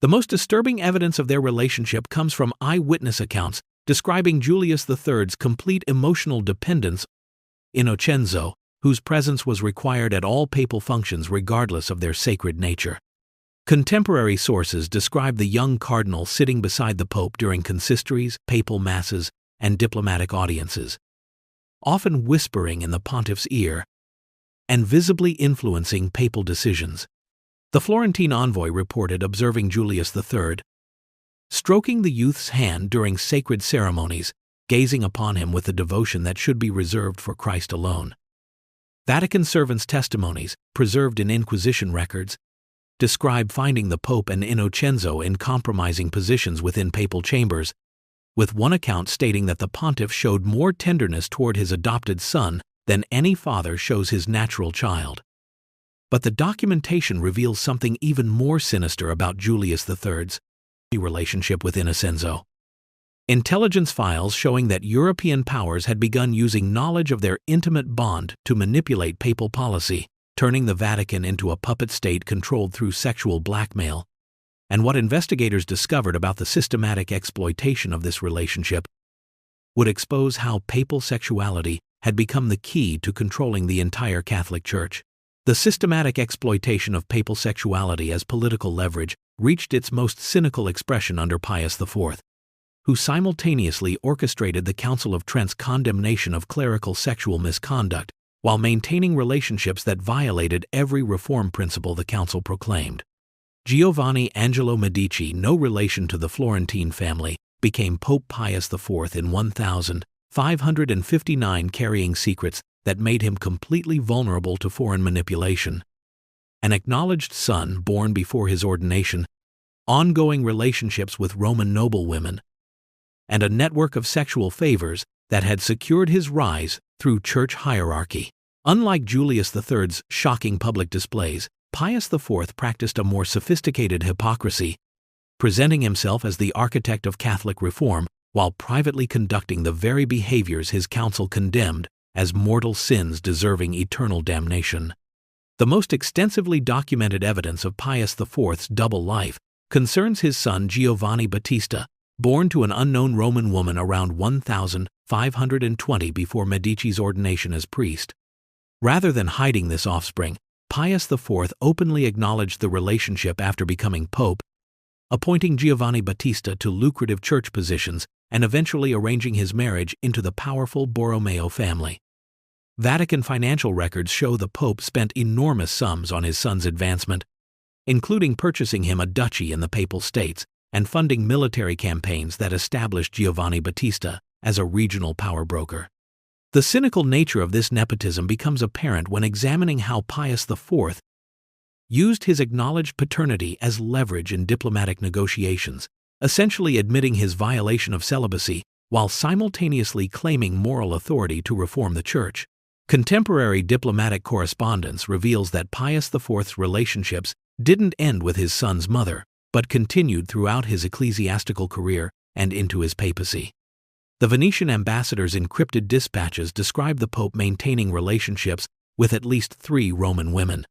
The most disturbing evidence of their relationship comes from eyewitness accounts describing Julius III's complete emotional dependence on Innocenzo, whose presence was required at all papal functions regardless of their sacred nature. Contemporary sources describe the young cardinal sitting beside the Pope during consistories, papal masses, and diplomatic audiences, often whispering in the pontiff's ear and visibly influencing papal decisions. The Florentine envoy reported observing Julius III stroking the youth's hand during sacred ceremonies, gazing upon him with the devotion that should be reserved for Christ alone. Vatican servants' testimonies, preserved in Inquisition records, describe finding the Pope and Innocenzo in compromising positions within papal chambers, with one account stating that the pontiff showed more tenderness toward his adopted son than any father shows his natural child. But the documentation reveals something even more sinister about Julius III's relationship with Innocenzo. Intelligence files showing that European powers had begun using knowledge of their intimate bond to manipulate papal policy, turning the Vatican into a puppet state controlled through sexual blackmail, and what investigators discovered about the systematic exploitation of this relationship would expose how papal sexuality had become the key to controlling the entire Catholic Church. The systematic exploitation of papal sexuality as political leverage reached its most cynical expression under Pius IV, who simultaneously orchestrated the Council of Trent's condemnation of clerical sexual misconduct while maintaining relationships that violated every reform principle the Council proclaimed. Giovanni Angelo Medici, no relation to the Florentine family, became Pope Pius IV in 1559, carrying secrets that made him completely vulnerable to foreign manipulation. An acknowledged son born before his ordination, ongoing relationships with Roman noblewomen, and a network of sexual favors that had secured his rise through church hierarchy. Unlike Julius III's shocking public displays, Pius IV practiced a more sophisticated hypocrisy, presenting himself as the architect of Catholic reform while privately conducting the very behaviors his council condemned as mortal sins deserving eternal damnation. The most extensively documented evidence of Pius IV's double life concerns his son Giovanni Battista, born to an unknown Roman woman around 1520 before Medici's ordination as priest. Rather than hiding this offspring, Pius IV openly acknowledged the relationship after becoming pope, appointing Giovanni Battista to lucrative church positions and eventually arranging his marriage into the powerful Borromeo family. Vatican financial records show the Pope spent enormous sums on his son's advancement, including purchasing him a duchy in the Papal States and funding military campaigns that established Giovanni Battista as a regional power broker. The cynical nature of this nepotism becomes apparent when examining how Pius IV used his acknowledged paternity as leverage in diplomatic negotiations, essentially admitting his violation of celibacy while simultaneously claiming moral authority to reform the Church. Contemporary diplomatic correspondence reveals that Pius IV's relationships didn't end with his son's mother, but continued throughout his ecclesiastical career and into his papacy. The Venetian ambassador's encrypted dispatches describe the Pope maintaining relationships with at least 3 Roman women,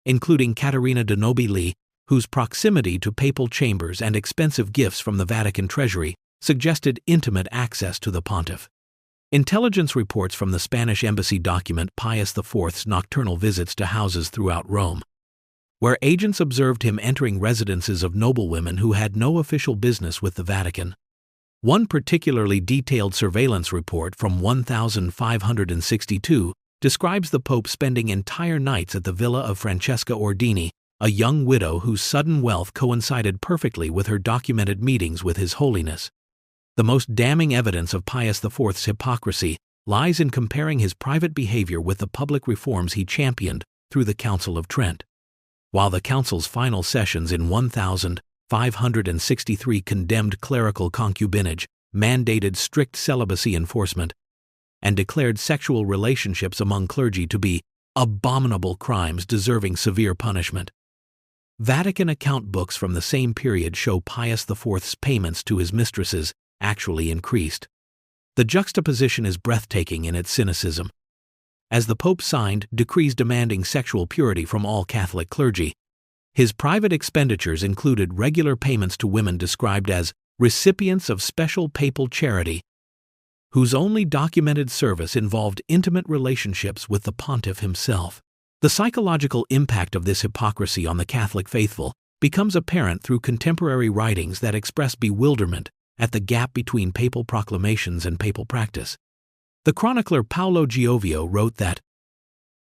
including Caterina de' Nobili, whose proximity to papal chambers and expensive gifts from the Vatican treasury suggested intimate access to the pontiff. Intelligence reports from the Spanish embassy document Pius IV's nocturnal visits to houses throughout Rome, where agents observed him entering residences of noblewomen who had no official business with the Vatican. One particularly detailed surveillance report from 1562 describes the Pope spending entire nights at the villa of Francesca Ordini, a young widow whose sudden wealth coincided perfectly with her documented meetings with His Holiness. The most damning evidence of Pius IV's hypocrisy lies in comparing his private behavior with the public reforms he championed through the Council of Trent. While the Council's final sessions in 1563 condemned clerical concubinage, mandated strict celibacy enforcement, and declared sexual relationships among clergy to be abominable crimes deserving severe punishment, Vatican account books from the same period show Pius IV's payments to his mistresses actually increased. The juxtaposition is breathtaking in its cynicism. As the Pope signed decrees demanding sexual purity from all Catholic clergy, his private expenditures included regular payments to women described as recipients of special papal charity, whose only documented service involved intimate relationships with the pontiff himself. The psychological impact of this hypocrisy on the Catholic faithful becomes apparent through contemporary writings that express bewilderment at the gap between papal proclamations and papal practice. The chronicler Paolo Giovio wrote that,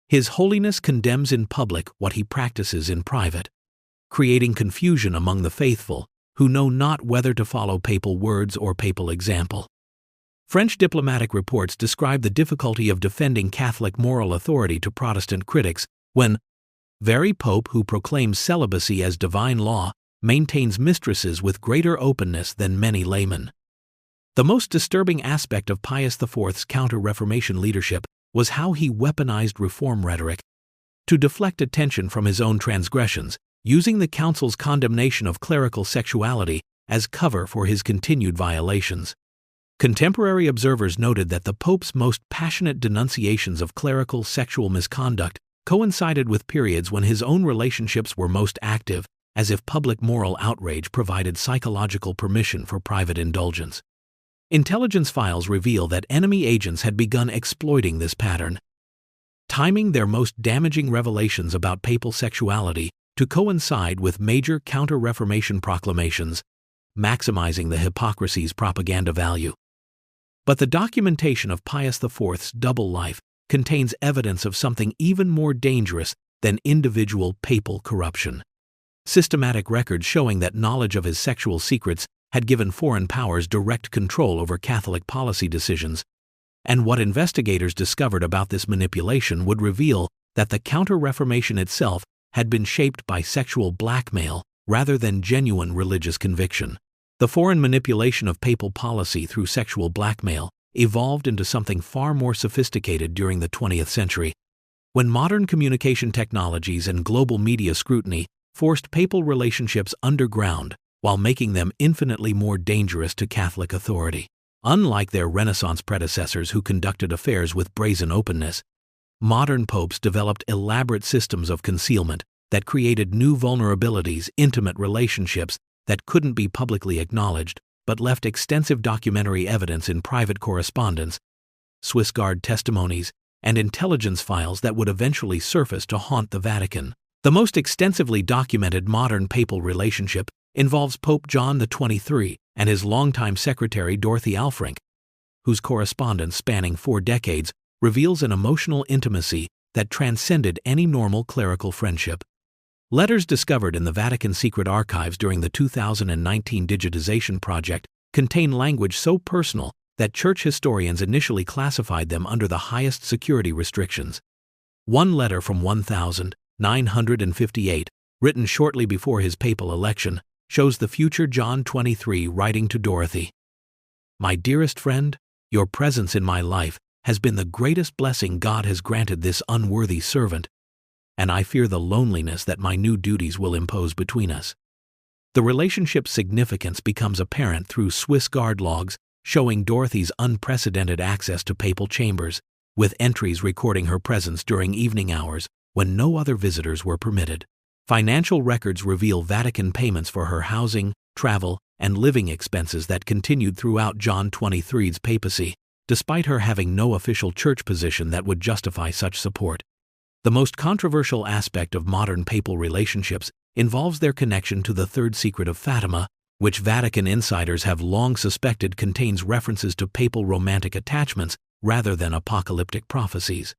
"His Holiness condemns in public what he practices in private, creating confusion among the faithful who know not whether to follow papal words or papal example." French diplomatic reports describe the difficulty of defending Catholic moral authority to Protestant critics when very Pope who proclaims celibacy as divine law maintains mistresses with greater openness than many laymen. The most disturbing aspect of Pius IV's counter-Reformation leadership was how he weaponized reform rhetoric to deflect attention from his own transgressions, using the Council's condemnation of clerical sexuality as cover for his continued violations. Contemporary observers noted that the Pope's most passionate denunciations of clerical sexual misconduct coincided with periods when his own relationships were most active, as if public moral outrage provided psychological permission for private indulgence. Intelligence files reveal that enemy agents had begun exploiting this pattern, timing their most damaging revelations about papal sexuality to coincide with major counter-Reformation proclamations, maximizing the hypocrisy's propaganda value. But the documentation of Pius IV's double life contains evidence of something even more dangerous than individual papal corruption. systematic records showing that knowledge of his sexual secrets had given foreign powers direct control over Catholic policy decisions, and what investigators discovered about this manipulation would reveal that the Counter-Reformation itself had been shaped by sexual blackmail rather than genuine religious conviction. The foreign manipulation of papal policy through sexual blackmail evolved into something far more sophisticated during the 20th century, when modern communication technologies and global media scrutiny forced papal relationships underground while making them infinitely more dangerous to Catholic authority. Unlike their Renaissance predecessors who conducted affairs with brazen openness, modern popes developed elaborate systems of concealment that created new vulnerabilities, intimate relationships that couldn't be publicly acknowledged, but left extensive documentary evidence in private correspondence, Swiss Guard testimonies, and intelligence files that would eventually surface to haunt the Vatican. The most extensively documented modern papal relationship involves Pope John XXIII and his longtime secretary Dorothy Alfrink, whose correspondence spanning 4 decades reveals an emotional intimacy that transcended any normal clerical friendship. Letters discovered in the Vatican secret archives during the 2019 digitization project contain language so personal that church historians initially classified them under the highest security restrictions. One letter from 1958, written shortly before his papal election, shows the future John XXIII writing to Dorothy. "My dearest friend, your presence in my life has been the greatest blessing God has granted this unworthy servant, and I fear the loneliness that my new duties will impose between us." The relationship's significance becomes apparent through Swiss Guard logs showing Dorothy's unprecedented access to papal chambers, with entries recording her presence during evening hours when no other visitors were permitted. Financial records reveal Vatican payments for her housing, travel, and living expenses that continued throughout John XXIII's papacy, despite her having no official church position that would justify such support. The most controversial aspect of modern papal relationships involves their connection to the Third Secret of Fatima, which Vatican insiders have long suspected contains references to papal romantic attachments rather than apocalyptic prophecies.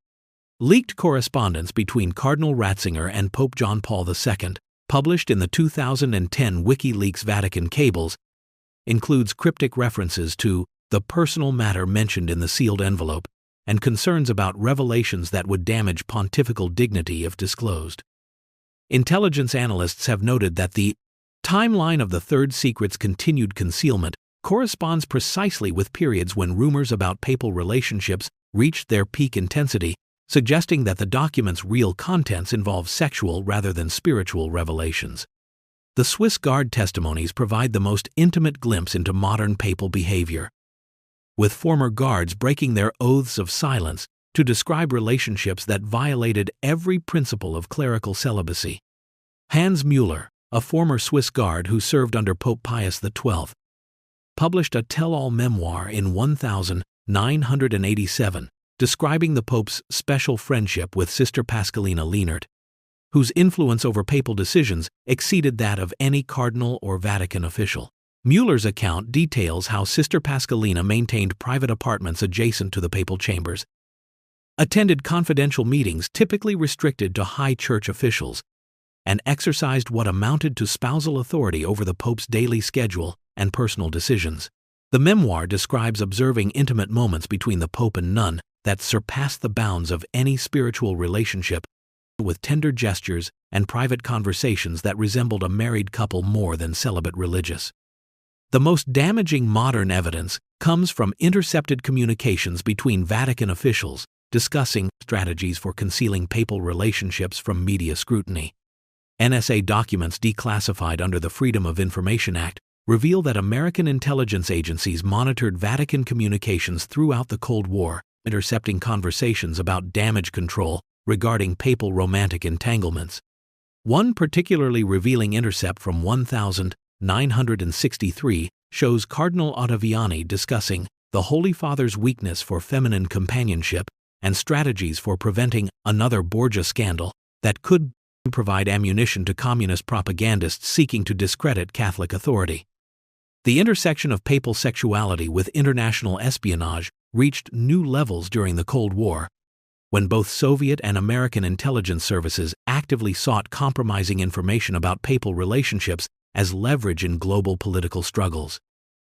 Leaked correspondence between Cardinal Ratzinger and Pope John Paul II, published in the 2010 WikiLeaks Vatican Cables, includes cryptic references to the personal matter mentioned in the sealed envelope and concerns about revelations that would damage pontifical dignity if disclosed. Intelligence analysts have noted that the timeline of the Third Secret's continued concealment corresponds precisely with periods when rumors about papal relationships reached their peak intensity, suggesting that the document's real contents involve sexual rather than spiritual revelations. The Swiss Guard testimonies provide the most intimate glimpse into modern papal behavior, with former guards breaking their oaths of silence to describe relationships that violated every principle of clerical celibacy. Hans Müller, a former Swiss Guard who served under Pope Pius XII, published a tell-all memoir in 1987 describing the Pope's special friendship with Sister Pascalina Lienert, whose influence over papal decisions exceeded that of any cardinal or Vatican official. Müller's account details how Sister Pascalina maintained private apartments adjacent to the papal chambers, attended confidential meetings typically restricted to high church officials, and exercised what amounted to spousal authority over the Pope's daily schedule and personal decisions. The memoir describes observing intimate moments between the Pope and nun that surpassed the bounds of any spiritual relationship, with tender gestures and private conversations that resembled a married couple more than celibate religious. The most damaging modern evidence comes from intercepted communications between Vatican officials discussing strategies for concealing papal relationships from media scrutiny. NSA documents declassified under the Freedom of Information Act reveal that American intelligence agencies monitored Vatican communications throughout the Cold War, intercepting conversations about damage control regarding papal romantic entanglements. One particularly revealing intercept from 1963 shows Cardinal Ottaviani discussing the Holy Father's weakness for feminine companionship and strategies for preventing another Borgia scandal that could provide ammunition to communist propagandists seeking to discredit Catholic authority. The intersection of papal sexuality with international espionage reached new levels during the Cold War, when both Soviet and American intelligence services actively sought compromising information about papal relationships as leverage in global political struggles.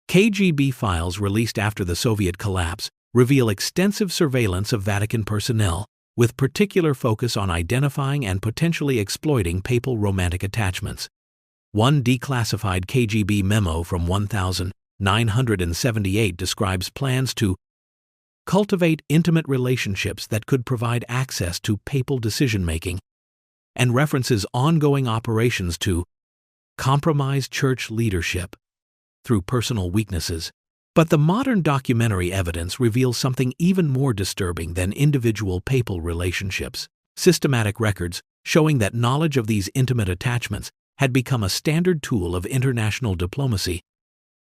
KGB files released after the Soviet collapse reveal extensive surveillance of Vatican personnel, with particular focus on identifying and potentially exploiting papal romantic attachments. One declassified KGB memo from 1978 describes plans to cultivate intimate relationships that could provide access to papal decision-making, and references ongoing operations to compromise church leadership through personal weaknesses. But the modern documentary evidence reveals something even more disturbing than individual papal relationships. Systematic records showing that knowledge of these intimate attachments had become a standard tool of international diplomacy,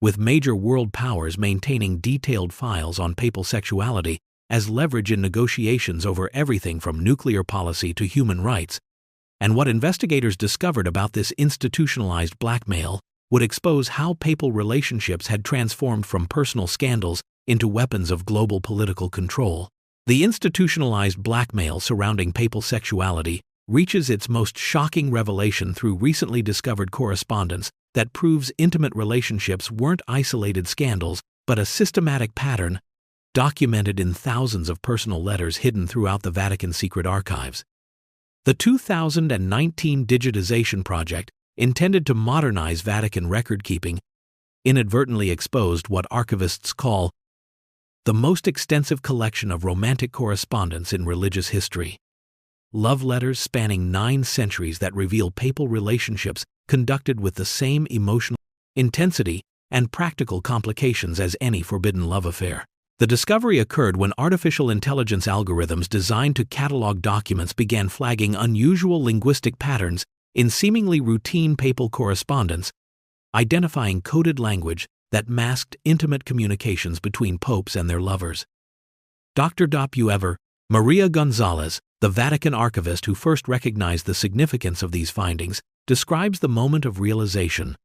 with major world powers maintaining detailed files on papal sexuality as leverage in negotiations over everything from nuclear policy to human rights. And what investigators discovered about this institutionalized blackmail would expose how papal relationships had transformed from personal scandals into weapons of global political control. The institutionalized blackmail surrounding papal sexuality reaches its most shocking revelation through recently discovered correspondence that proves intimate relationships weren't isolated scandals, but a systematic pattern documented in thousands of personal letters hidden throughout the Vatican secret archives. The 2019 digitization project, intended to modernize Vatican record-keeping, inadvertently exposed what archivists call the most extensive collection of romantic correspondence in religious history. Love letters spanning 9 centuries that reveal papal relationships conducted with the same emotional intensity and practical complications as any forbidden love affair. The discovery occurred when artificial intelligence algorithms designed to catalog documents began flagging unusual linguistic patterns in seemingly routine papal correspondence, identifying coded language that masked intimate communications between popes and their lovers. Dr. Maria Gonzalez, the Vatican archivist who first recognized the significance of these findings, describes the moment of realization.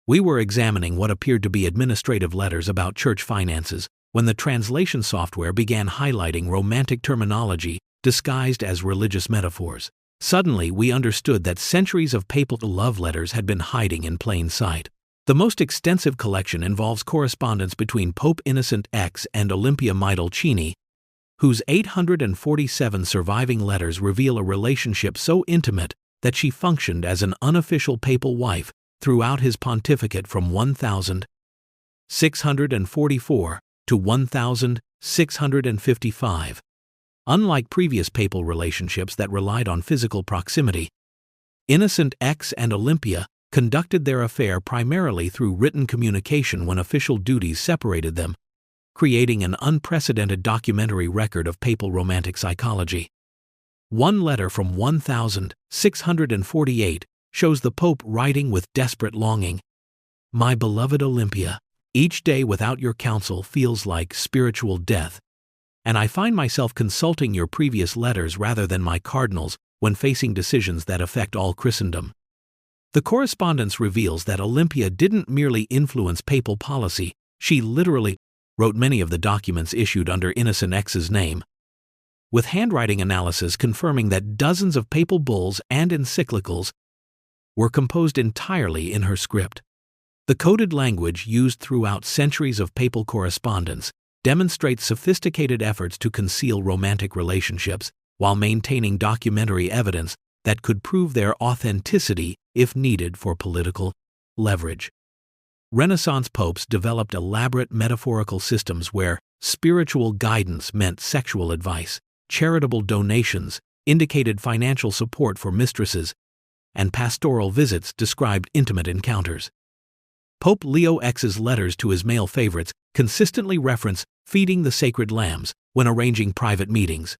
We were examining what appeared to be administrative letters about church finances when the translation software began highlighting romantic terminology disguised as religious metaphors. Suddenly, we understood that centuries of papal love letters had been hiding in plain sight. The most extensive collection involves correspondence between Pope Innocent X and Olympia Meidalcini, whose 847 surviving letters reveal a relationship so intimate that she functioned as an unofficial papal wife throughout his pontificate from 1644 to 1655. Unlike previous papal relationships that relied on physical proximity, Innocent X and Olympia conducted their affair primarily through written communication when official duties separated them, creating an unprecedented documentary record of papal romantic psychology. One letter from 1648 shows the Pope writing with desperate longing, "My beloved Olympia, each day without your counsel feels like spiritual death, and I find myself consulting your previous letters rather than my cardinals when facing decisions that affect all Christendom." The correspondence reveals that Olympia didn't merely influence papal policy, she literally wrote many of the documents issued under Innocent X's name, with handwriting analysis confirming that dozens of papal bulls and encyclicals were composed entirely in her script. The coded language used throughout centuries of papal correspondence demonstrates sophisticated efforts to conceal romantic relationships while maintaining documentary evidence that could prove their authenticity if needed for political leverage. Renaissance popes developed elaborate metaphorical systems where spiritual guidance meant sexual advice, charitable donations indicated financial support for mistresses, and pastoral visits described intimate encounters. Pope Leo X's letters to his male favorites consistently reference feeding the sacred lambs when arranging private meetings,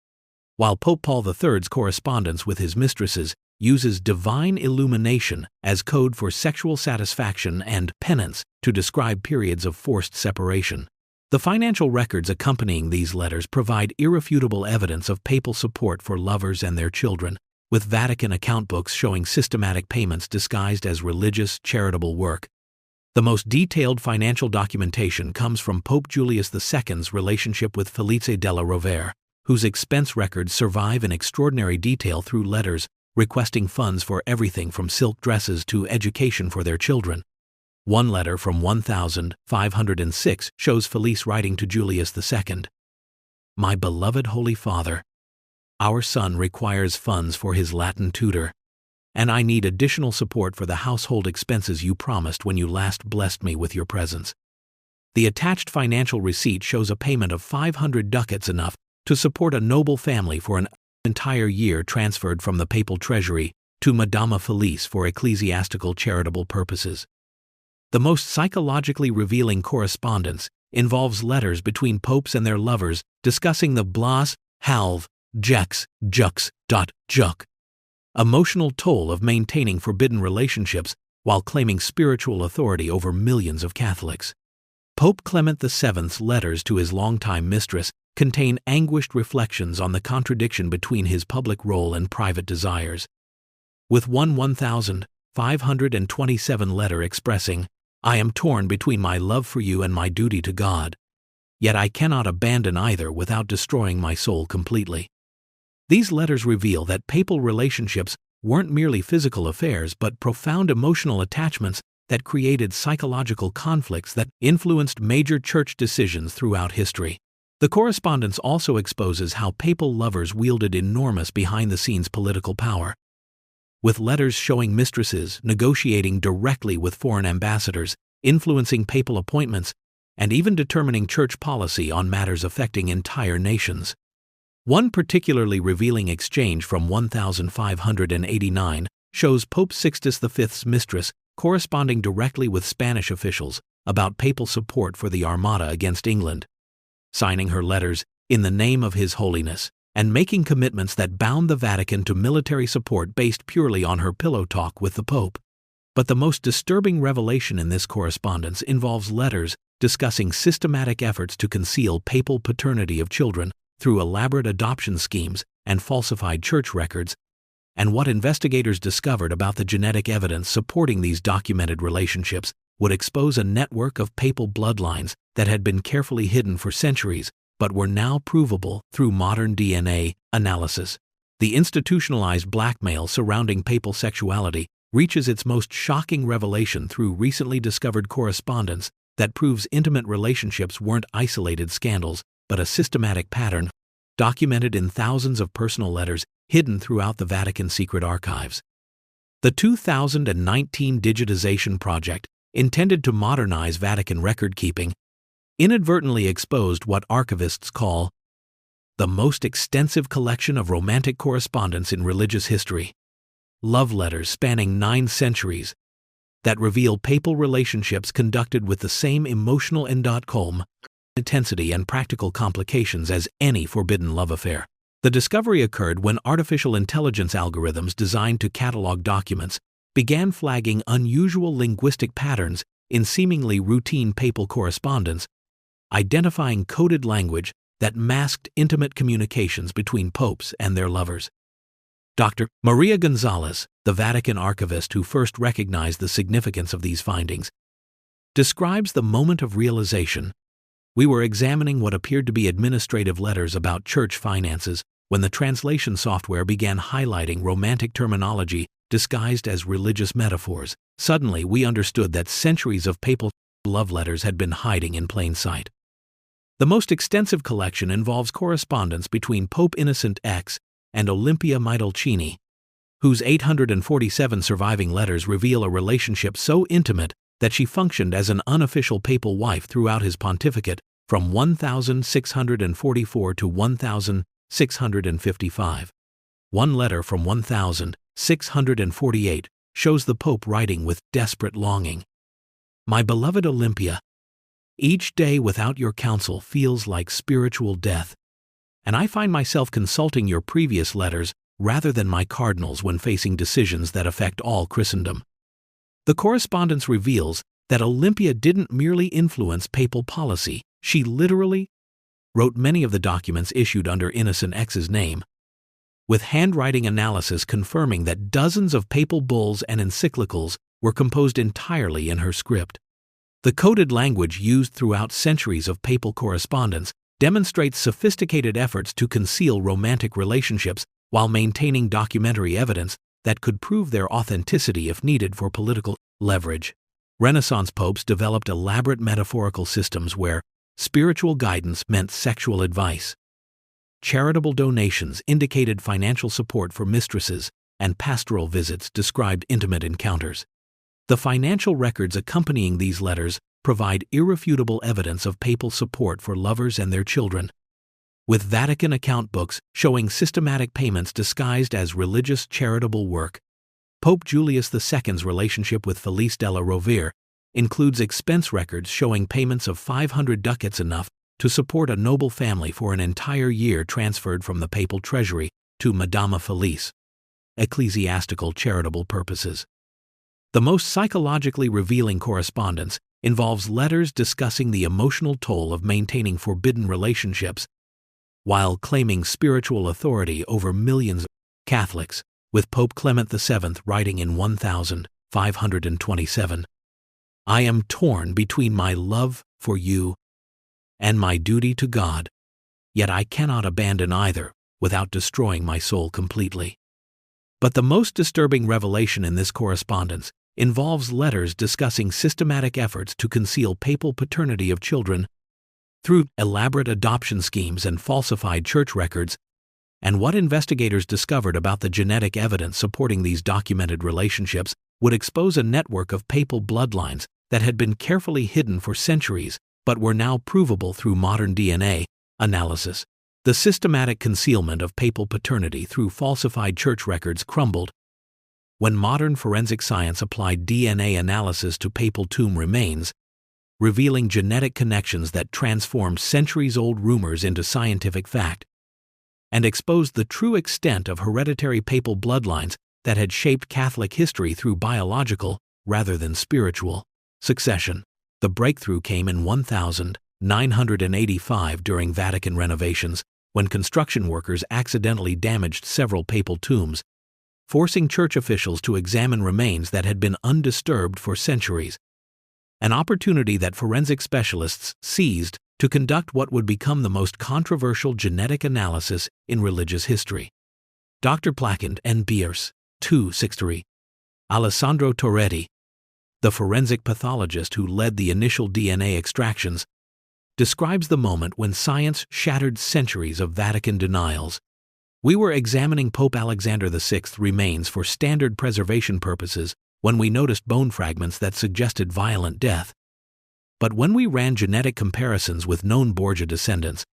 while Pope Paul III's correspondence with his mistresses uses divine illumination as code for sexual satisfaction and penance to describe periods of forced separation. The financial records accompanying these letters provide irrefutable evidence of papal support for lovers and their children, with Vatican account books showing systematic payments disguised as religious, charitable work. The most detailed financial documentation comes from Pope Julius II's relationship with Felice della Rovere, whose expense records survive in extraordinary detail through letters requesting funds for everything from silk dresses to education for their children. One letter from 1506 shows Felice writing to Julius II. My beloved Holy Father, our son requires funds for his Latin tutor, and I need additional support for the household expenses you promised when you last blessed me with your presence. The attached financial receipt shows a payment of 500 ducats, enough to support a noble family for an entire year, transferred from the papal treasury to Madama Felice for ecclesiastical charitable purposes. The most psychologically revealing correspondence involves letters between popes and their lovers discussing the blas, halve, jex, jux, juk, emotional toll of maintaining forbidden relationships while claiming spiritual authority over millions of Catholics. Pope Clement VII's letters to his longtime mistress contain anguished reflections on the contradiction between his public role and private desires. With one 1527 letter expressing, I am torn between my love for you and my duty to God, yet I cannot abandon either without destroying my soul completely. These letters reveal that papal relationships weren't merely physical affairs but profound emotional attachments that created psychological conflicts that influenced major church decisions throughout history. The correspondence also exposes how papal lovers wielded enormous behind-the-scenes political power, with letters showing mistresses negotiating directly with foreign ambassadors, influencing papal appointments, and even determining church policy on matters affecting entire nations. One particularly revealing exchange from 1589 shows Pope Sixtus V's mistress corresponding directly with Spanish officials about papal support for the Armada against England, signing her letters in the name of His Holiness, and making commitments that bound the Vatican to military support based purely on her pillow talk with the Pope. But the most disturbing revelation in this correspondence involves letters discussing systematic efforts to conceal papal paternity of children through elaborate adoption schemes and falsified church records, and what investigators discovered about the genetic evidence supporting these documented relationships would expose a network of papal bloodlines that had been carefully hidden for centuries but were now provable through modern DNA analysis. The institutionalized blackmail surrounding papal sexuality reaches its most shocking revelation through recently discovered correspondence that proves intimate relationships weren't isolated scandals but a systematic pattern documented in thousands of personal letters hidden throughout the Vatican secret archives. The 2019 digitization project, intended to modernize Vatican record-keeping, inadvertently exposed what archivists call the most extensive collection of romantic correspondence in religious history. Love letters spanning 9 centuries that reveal papal relationships conducted with the same emotional and calm intensity and practical complications as any forbidden love affair. The discovery occurred when artificial intelligence algorithms designed to catalog documents began flagging unusual linguistic patterns in seemingly routine papal correspondence, identifying coded language that masked intimate communications between popes and their lovers. Dr. Maria Gonzalez, the Vatican archivist who first recognized the significance of these findings, describes the moment of realization. We were examining what appeared to be administrative letters about church finances when the translation software began highlighting romantic terminology disguised as religious metaphors. Suddenly, we understood that centuries of papal love letters had been hiding in plain sight. The most extensive collection involves correspondence between Pope Innocent X and Olympia Midolcini, whose 847 surviving letters reveal a relationship so intimate that she functioned as an unofficial papal wife throughout his pontificate from 1644 to 1655. One letter from 1648 shows the Pope writing with desperate longing, My beloved Olympia, each day without your counsel feels like spiritual death, and I find myself consulting your previous letters rather than my cardinals when facing decisions that affect all Christendom. The correspondence reveals that Olympia didn't merely influence papal policy, she literally wrote many of the documents issued under Innocent X's name, with handwriting analysis confirming that dozens of papal bulls and encyclicals were composed entirely in her script. The coded language used throughout centuries of papal correspondence demonstrates sophisticated efforts to conceal romantic relationships while maintaining documentary evidence that could prove their authenticity if needed for political leverage. Renaissance popes developed elaborate metaphorical systems where spiritual guidance meant sexual advice. Charitable donations indicated financial support for mistresses, and pastoral visits described intimate encounters. The financial records accompanying these letters provide irrefutable evidence of papal support for lovers and their children, with Vatican account books showing systematic payments disguised as religious charitable work. Pope Julius II's relationship with Felice della Rovere includes expense records showing payments of 500 ducats, enough to support a noble family for an entire year, transferred from the papal treasury to Madama Felice. Ecclesiastical charitable purposes. The most psychologically revealing correspondence involves letters discussing the emotional toll of maintaining forbidden relationships while claiming spiritual authority over millions of Catholics, with Pope Clement VII writing in 1527, "I am torn between my love for you and my duty to God, yet I cannot abandon either without destroying my soul completely." But the most disturbing revelation in this correspondence involves letters discussing systematic efforts to conceal papal paternity of children through elaborate adoption schemes and falsified church records, and what investigators discovered about the genetic evidence supporting these documented relationships would expose a network of papal bloodlines that had been carefully hidden for centuries but were now provable through modern DNA analysis. The systematic concealment of papal paternity through falsified church records crumbled when modern forensic science applied DNA analysis to papal tomb remains, revealing genetic connections that transformed centuries-old rumors into scientific fact, and exposed the true extent of hereditary papal bloodlines that had shaped Catholic history through biological, rather than spiritual, succession. The breakthrough came in 1985 during Vatican renovations, when construction workers accidentally damaged several papal tombs, forcing church officials to examine remains that had been undisturbed for centuries. An opportunity that forensic specialists seized to conduct what would become the most controversial genetic analysis in religious history. Dr. Placand and Bierce, 263. Alessandro Torretti, the forensic pathologist who led the initial DNA extractions, describes the moment when science shattered centuries of Vatican denials. "We were examining Pope Alexander VI's remains for standard preservation purposes when we noticed bone fragments that suggested violent death. But when we ran genetic comparisons with known Borgia descendants,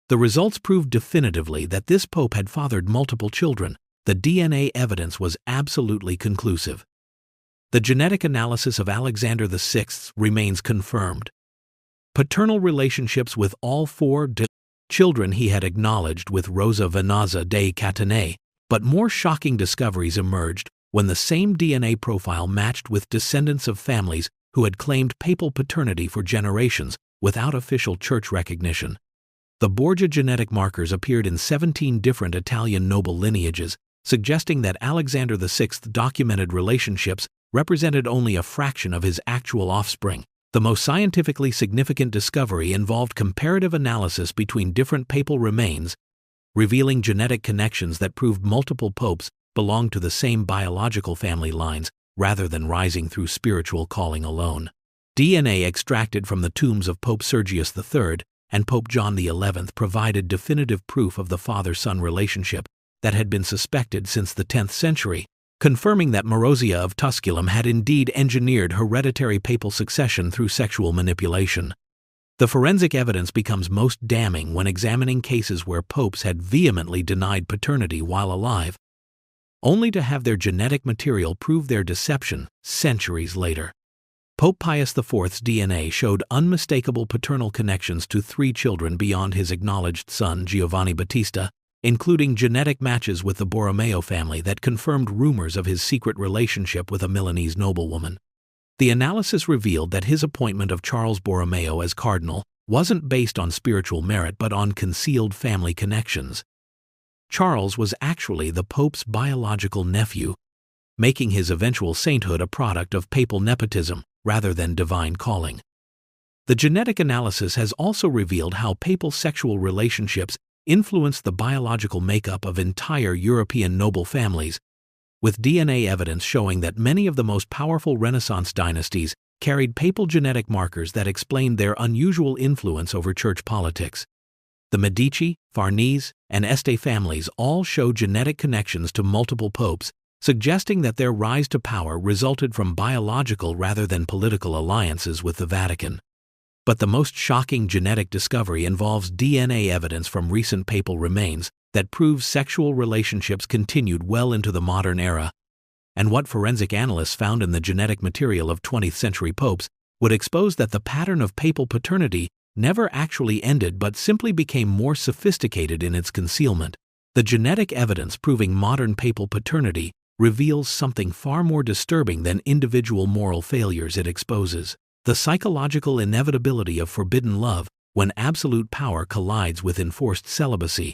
the results proved definitively that this pope had fathered multiple children. The DNA evidence was absolutely conclusive. The genetic analysis of Alexander VI remains confirmed. Paternal relationships with all four children he had acknowledged with Rosa Venazza dei Catanei, but more shocking discoveries emerged when the same DNA profile matched with descendants of families who had claimed papal paternity for generations without official church recognition. The Borgia genetic markers appeared in 17 different Italian noble lineages, suggesting that Alexander VI's documented relationships represented only a fraction of his actual offspring. The most scientifically significant discovery involved comparative analysis between different papal remains, revealing genetic connections that proved multiple popes belonged to the same biological family lines rather than rising through spiritual calling alone. DNA extracted from the tombs of Pope Sergius III and Pope John XI provided definitive proof of the father-son relationship that had been suspected since the 10th century, confirming that Marozia of Tusculum had indeed engineered hereditary papal succession through sexual manipulation. The forensic evidence becomes most damning when examining cases where popes had vehemently denied paternity while alive, only to have their genetic material prove their deception centuries later. Pope Pius IV's DNA showed unmistakable paternal connections to 3 children beyond his acknowledged son Giovanni Battista, including genetic matches with the Borromeo family that confirmed rumors of his secret relationship with a Milanese noblewoman. The analysis revealed that his appointment of Charles Borromeo as cardinal wasn't based on spiritual merit but on concealed family connections. Charles was actually the Pope's biological nephew, making his eventual sainthood a product of papal nepotism rather than divine calling. The genetic analysis has also revealed how papal sexual relationships influenced the biological makeup of entire European noble families, with DNA evidence showing that many of the most powerful Renaissance dynasties carried papal genetic markers that explained their unusual influence over church politics. The Medici, Farnese, and Este families all show genetic connections to multiple popes, suggesting that their rise to power resulted from biological rather than political alliances with the Vatican. But the most shocking genetic discovery involves DNA evidence from recent papal remains that proves sexual relationships continued well into the modern era, and what forensic analysts found in the genetic material of 20th century popes would expose that the pattern of papal paternity never actually ended but simply became more sophisticated in its concealment. The genetic evidence proving modern papal paternity reveals something far more disturbing than individual moral failures it exposes: the psychological inevitability of forbidden love when absolute power collides with enforced celibacy,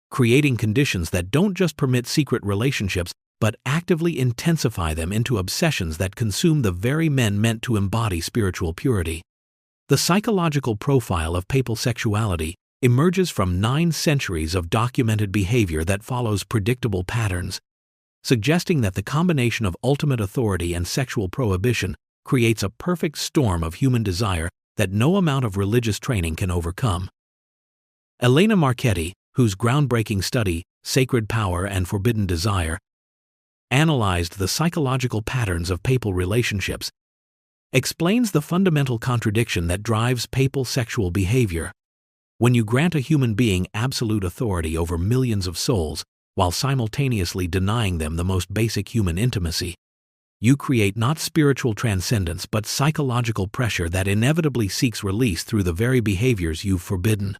creating conditions that don't just permit secret relationships but actively intensify them into obsessions that consume the very men meant to embody spiritual purity. The psychological profile of papal sexuality emerges from 9 centuries of documented behavior that follows predictable patterns, suggesting that the combination of ultimate authority and sexual prohibition creates a perfect storm of human desire that no amount of religious training can overcome. Elena Marchetti, whose groundbreaking study, Sacred Power and Forbidden Desire, analyzed the psychological patterns of papal relationships, explains the fundamental contradiction that drives papal sexual behavior. When you grant a human being absolute authority over millions of souls, while simultaneously denying them the most basic human intimacy, you create not spiritual transcendence but psychological pressure that inevitably seeks release through the very behaviors you've forbidden.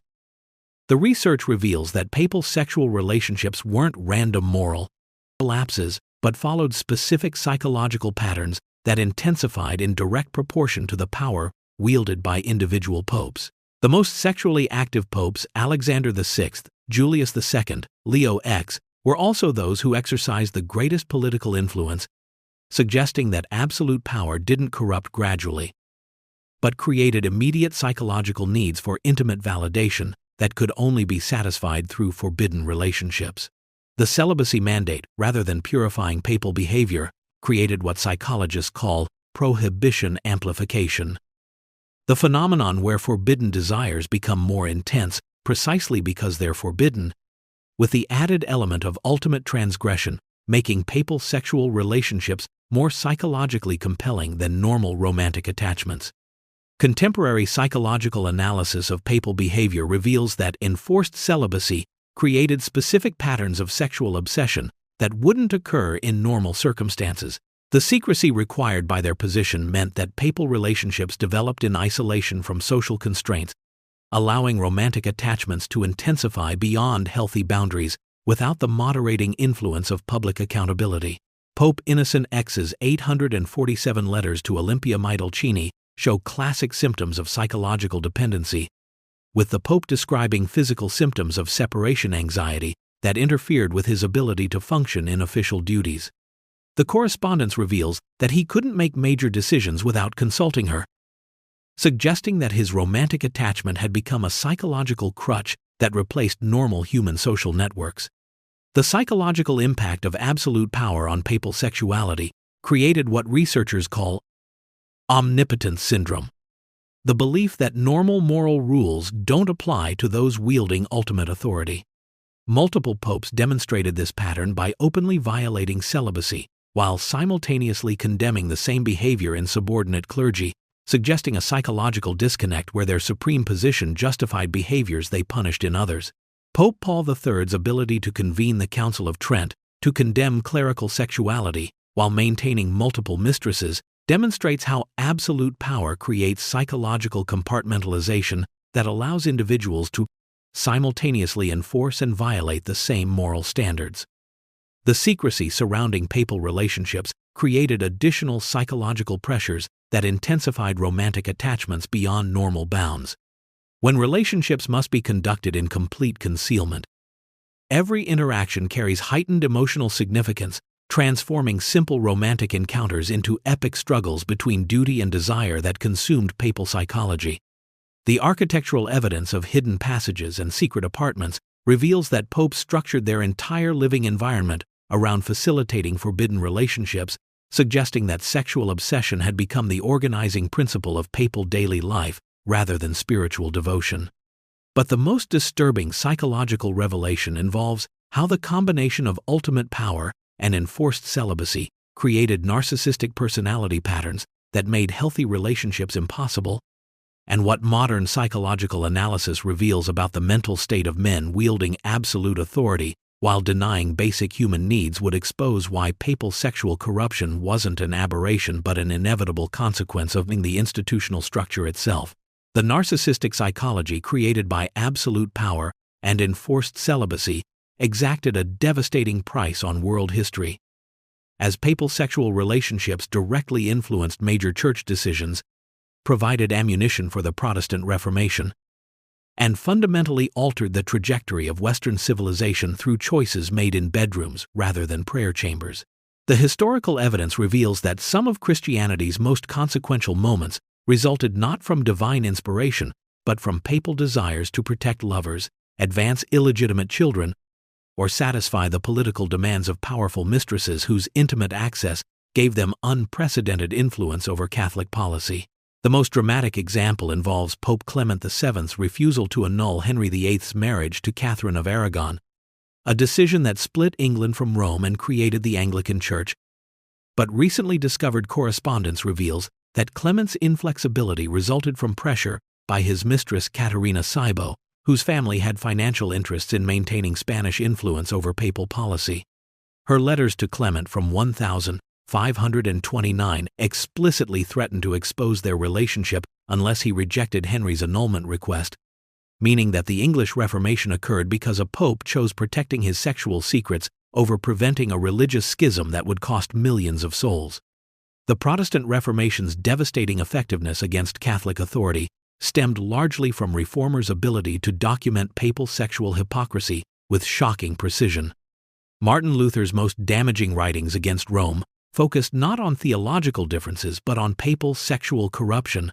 The research reveals that papal sexual relationships weren't random moral lapses, but followed specific psychological patterns that intensified in direct proportion to the power wielded by individual popes. The most sexually active popes, Alexander VI, Julius II, Leo X, were also those who exercised the greatest political influence, suggesting that absolute power didn't corrupt gradually, but created immediate psychological needs for intimate validation that could only be satisfied through forbidden relationships. The celibacy mandate, rather than purifying papal behavior, created what psychologists call prohibition amplification, the phenomenon where forbidden desires become more intense precisely because they're forbidden, with the added element of ultimate transgression, making papal sexual relationships more psychologically compelling than normal romantic attachments. Contemporary psychological analysis of papal behavior reveals that enforced celibacy created specific patterns of sexual obsession that wouldn't occur in normal circumstances. The secrecy required by their position meant that papal relationships developed in isolation from social constraints, allowing romantic attachments to intensify beyond healthy boundaries without the moderating influence of public accountability. Pope Innocent X's 847 letters to Olympia Meidalcini show classic symptoms of psychological dependency, with the Pope describing physical symptoms of separation anxiety that interfered with his ability to function in official duties. The correspondence reveals that he couldn't make major decisions without consulting her, suggesting that his romantic attachment had become a psychological crutch that replaced normal human social networks. The psychological impact of absolute power on papal sexuality created what researchers call omnipotence syndrome, the belief that normal moral rules don't apply to those wielding ultimate authority. Multiple popes demonstrated this pattern by openly violating celibacy, while simultaneously condemning the same behavior in subordinate clergy, suggesting a psychological disconnect where their supreme position justified behaviors they punished in others. Pope Paul III's ability to convene the Council of Trent to condemn clerical sexuality while maintaining multiple mistresses demonstrates how absolute power creates psychological compartmentalization that allows individuals to simultaneously enforce and violate the same moral standards. The secrecy surrounding papal relationships created additional psychological pressures that intensified romantic attachments beyond normal bounds. When relationships must be conducted in complete concealment, every interaction carries heightened emotional significance, transforming simple romantic encounters into epic struggles between duty and desire that consumed papal psychology. The architectural evidence of hidden passages and secret apartments reveals that popes structured their entire living environment around facilitating forbidden relationships, suggesting that sexual obsession had become the organizing principle of papal daily life rather than spiritual devotion. But the most disturbing psychological revelation involves how the combination of ultimate power and enforced celibacy created narcissistic personality patterns that made healthy relationships impossible, and what modern psychological analysis reveals about the mental state of men wielding absolute authority while denying basic human needs would expose why papal sexual corruption wasn't an aberration but an inevitable consequence of the institutional structure itself. The narcissistic psychology created by absolute power and enforced celibacy exacted a devastating price on world history. As papal sexual relationships directly influenced major church decisions, provided ammunition for the Protestant Reformation, and fundamentally altered the trajectory of Western civilization through choices made in bedrooms rather than prayer chambers. The historical evidence reveals that some of Christianity's most consequential moments resulted not from divine inspiration, but from papal desires to protect lovers, advance illegitimate children, or satisfy the political demands of powerful mistresses whose intimate access gave them unprecedented influence over Catholic policy. The most dramatic example involves Pope Clement VII's refusal to annul Henry VIII's marriage to Catherine of Aragon, a decision that split England from Rome and created the Anglican Church. But recently discovered correspondence reveals that Clement's inflexibility resulted from pressure by his mistress Caterina Cybo, whose family had financial interests in maintaining Spanish influence over papal policy. Her letters to Clement from 1529 explicitly threatened to expose their relationship unless he rejected Henry's annulment request, meaning that the English Reformation occurred because a pope chose protecting his sexual secrets over preventing a religious schism that would cost millions of souls. The Protestant Reformation's devastating effectiveness against Catholic authority stemmed largely from reformers' ability to document papal sexual hypocrisy with shocking precision. Martin Luther's most damaging writings against Rome focused not on theological differences but on papal sexual corruption.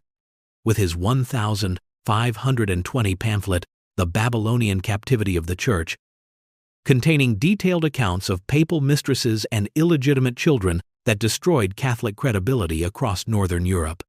With his 1520 pamphlet, The Babylonian Captivity of the Church, containing detailed accounts of papal mistresses and illegitimate children that destroyed Catholic credibility across Northern Europe.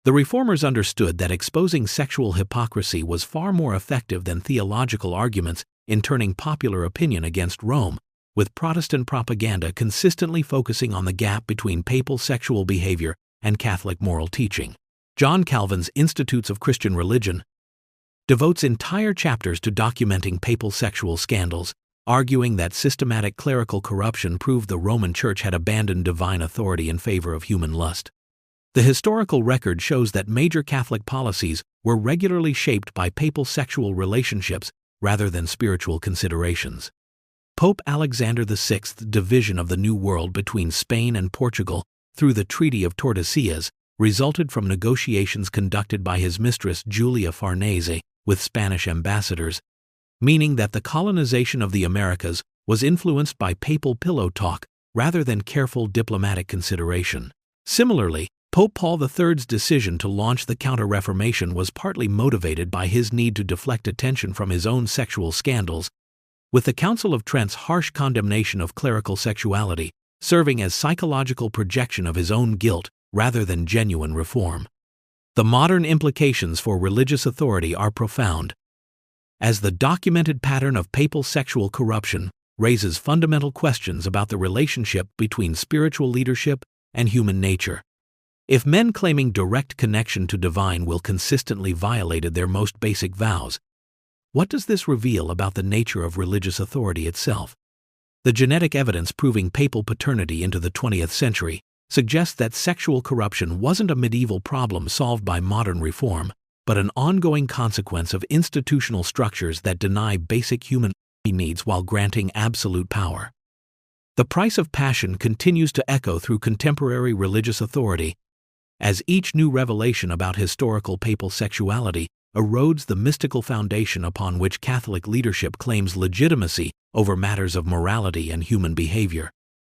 The reformers understood that exposing sexual hypocrisy was far more effective than theological arguments in turning popular opinion against Rome, with Protestant propaganda consistently focusing on the gap between papal sexual behavior and Catholic moral teaching. John Calvin's Institutes of Christian Religion devotes entire chapters to documenting papal sexual scandals, arguing that systematic clerical corruption proved the Roman Church had abandoned divine authority in favor of human lust. The historical record shows that major Catholic policies were regularly shaped by papal sexual relationships rather than spiritual considerations. Pope Alexander VI's division of the New World between Spain and Portugal through the Treaty of Tordesillas resulted from negotiations conducted by his mistress Giulia Farnese with Spanish ambassadors, meaning that the colonization of the Americas was influenced by papal pillow talk rather than careful diplomatic consideration. Similarly, Pope Paul III's decision to launch the Counter-Reformation was partly motivated by his need to deflect attention from his own sexual scandals, with the Council of Trent's harsh condemnation of clerical sexuality serving as psychological projection of his own guilt rather than genuine reform. The modern implications for religious authority are profound, as the documented pattern of papal sexual corruption raises fundamental questions about the relationship between spiritual leadership and human nature. If men claiming direct connection to divine will consistently violated their most basic vows, what does this reveal about the nature of religious authority itself? The genetic evidence proving papal paternity into the 20th century suggests that sexual corruption wasn't a medieval problem solved by modern reform, but an ongoing consequence of institutional structures that deny basic human needs while granting absolute power. The price of passion continues to echo through contemporary religious authority, as each new revelation about historical papal sexuality erodes the mystical foundation upon which Catholic leadership claims legitimacy over matters of morality and human behavior.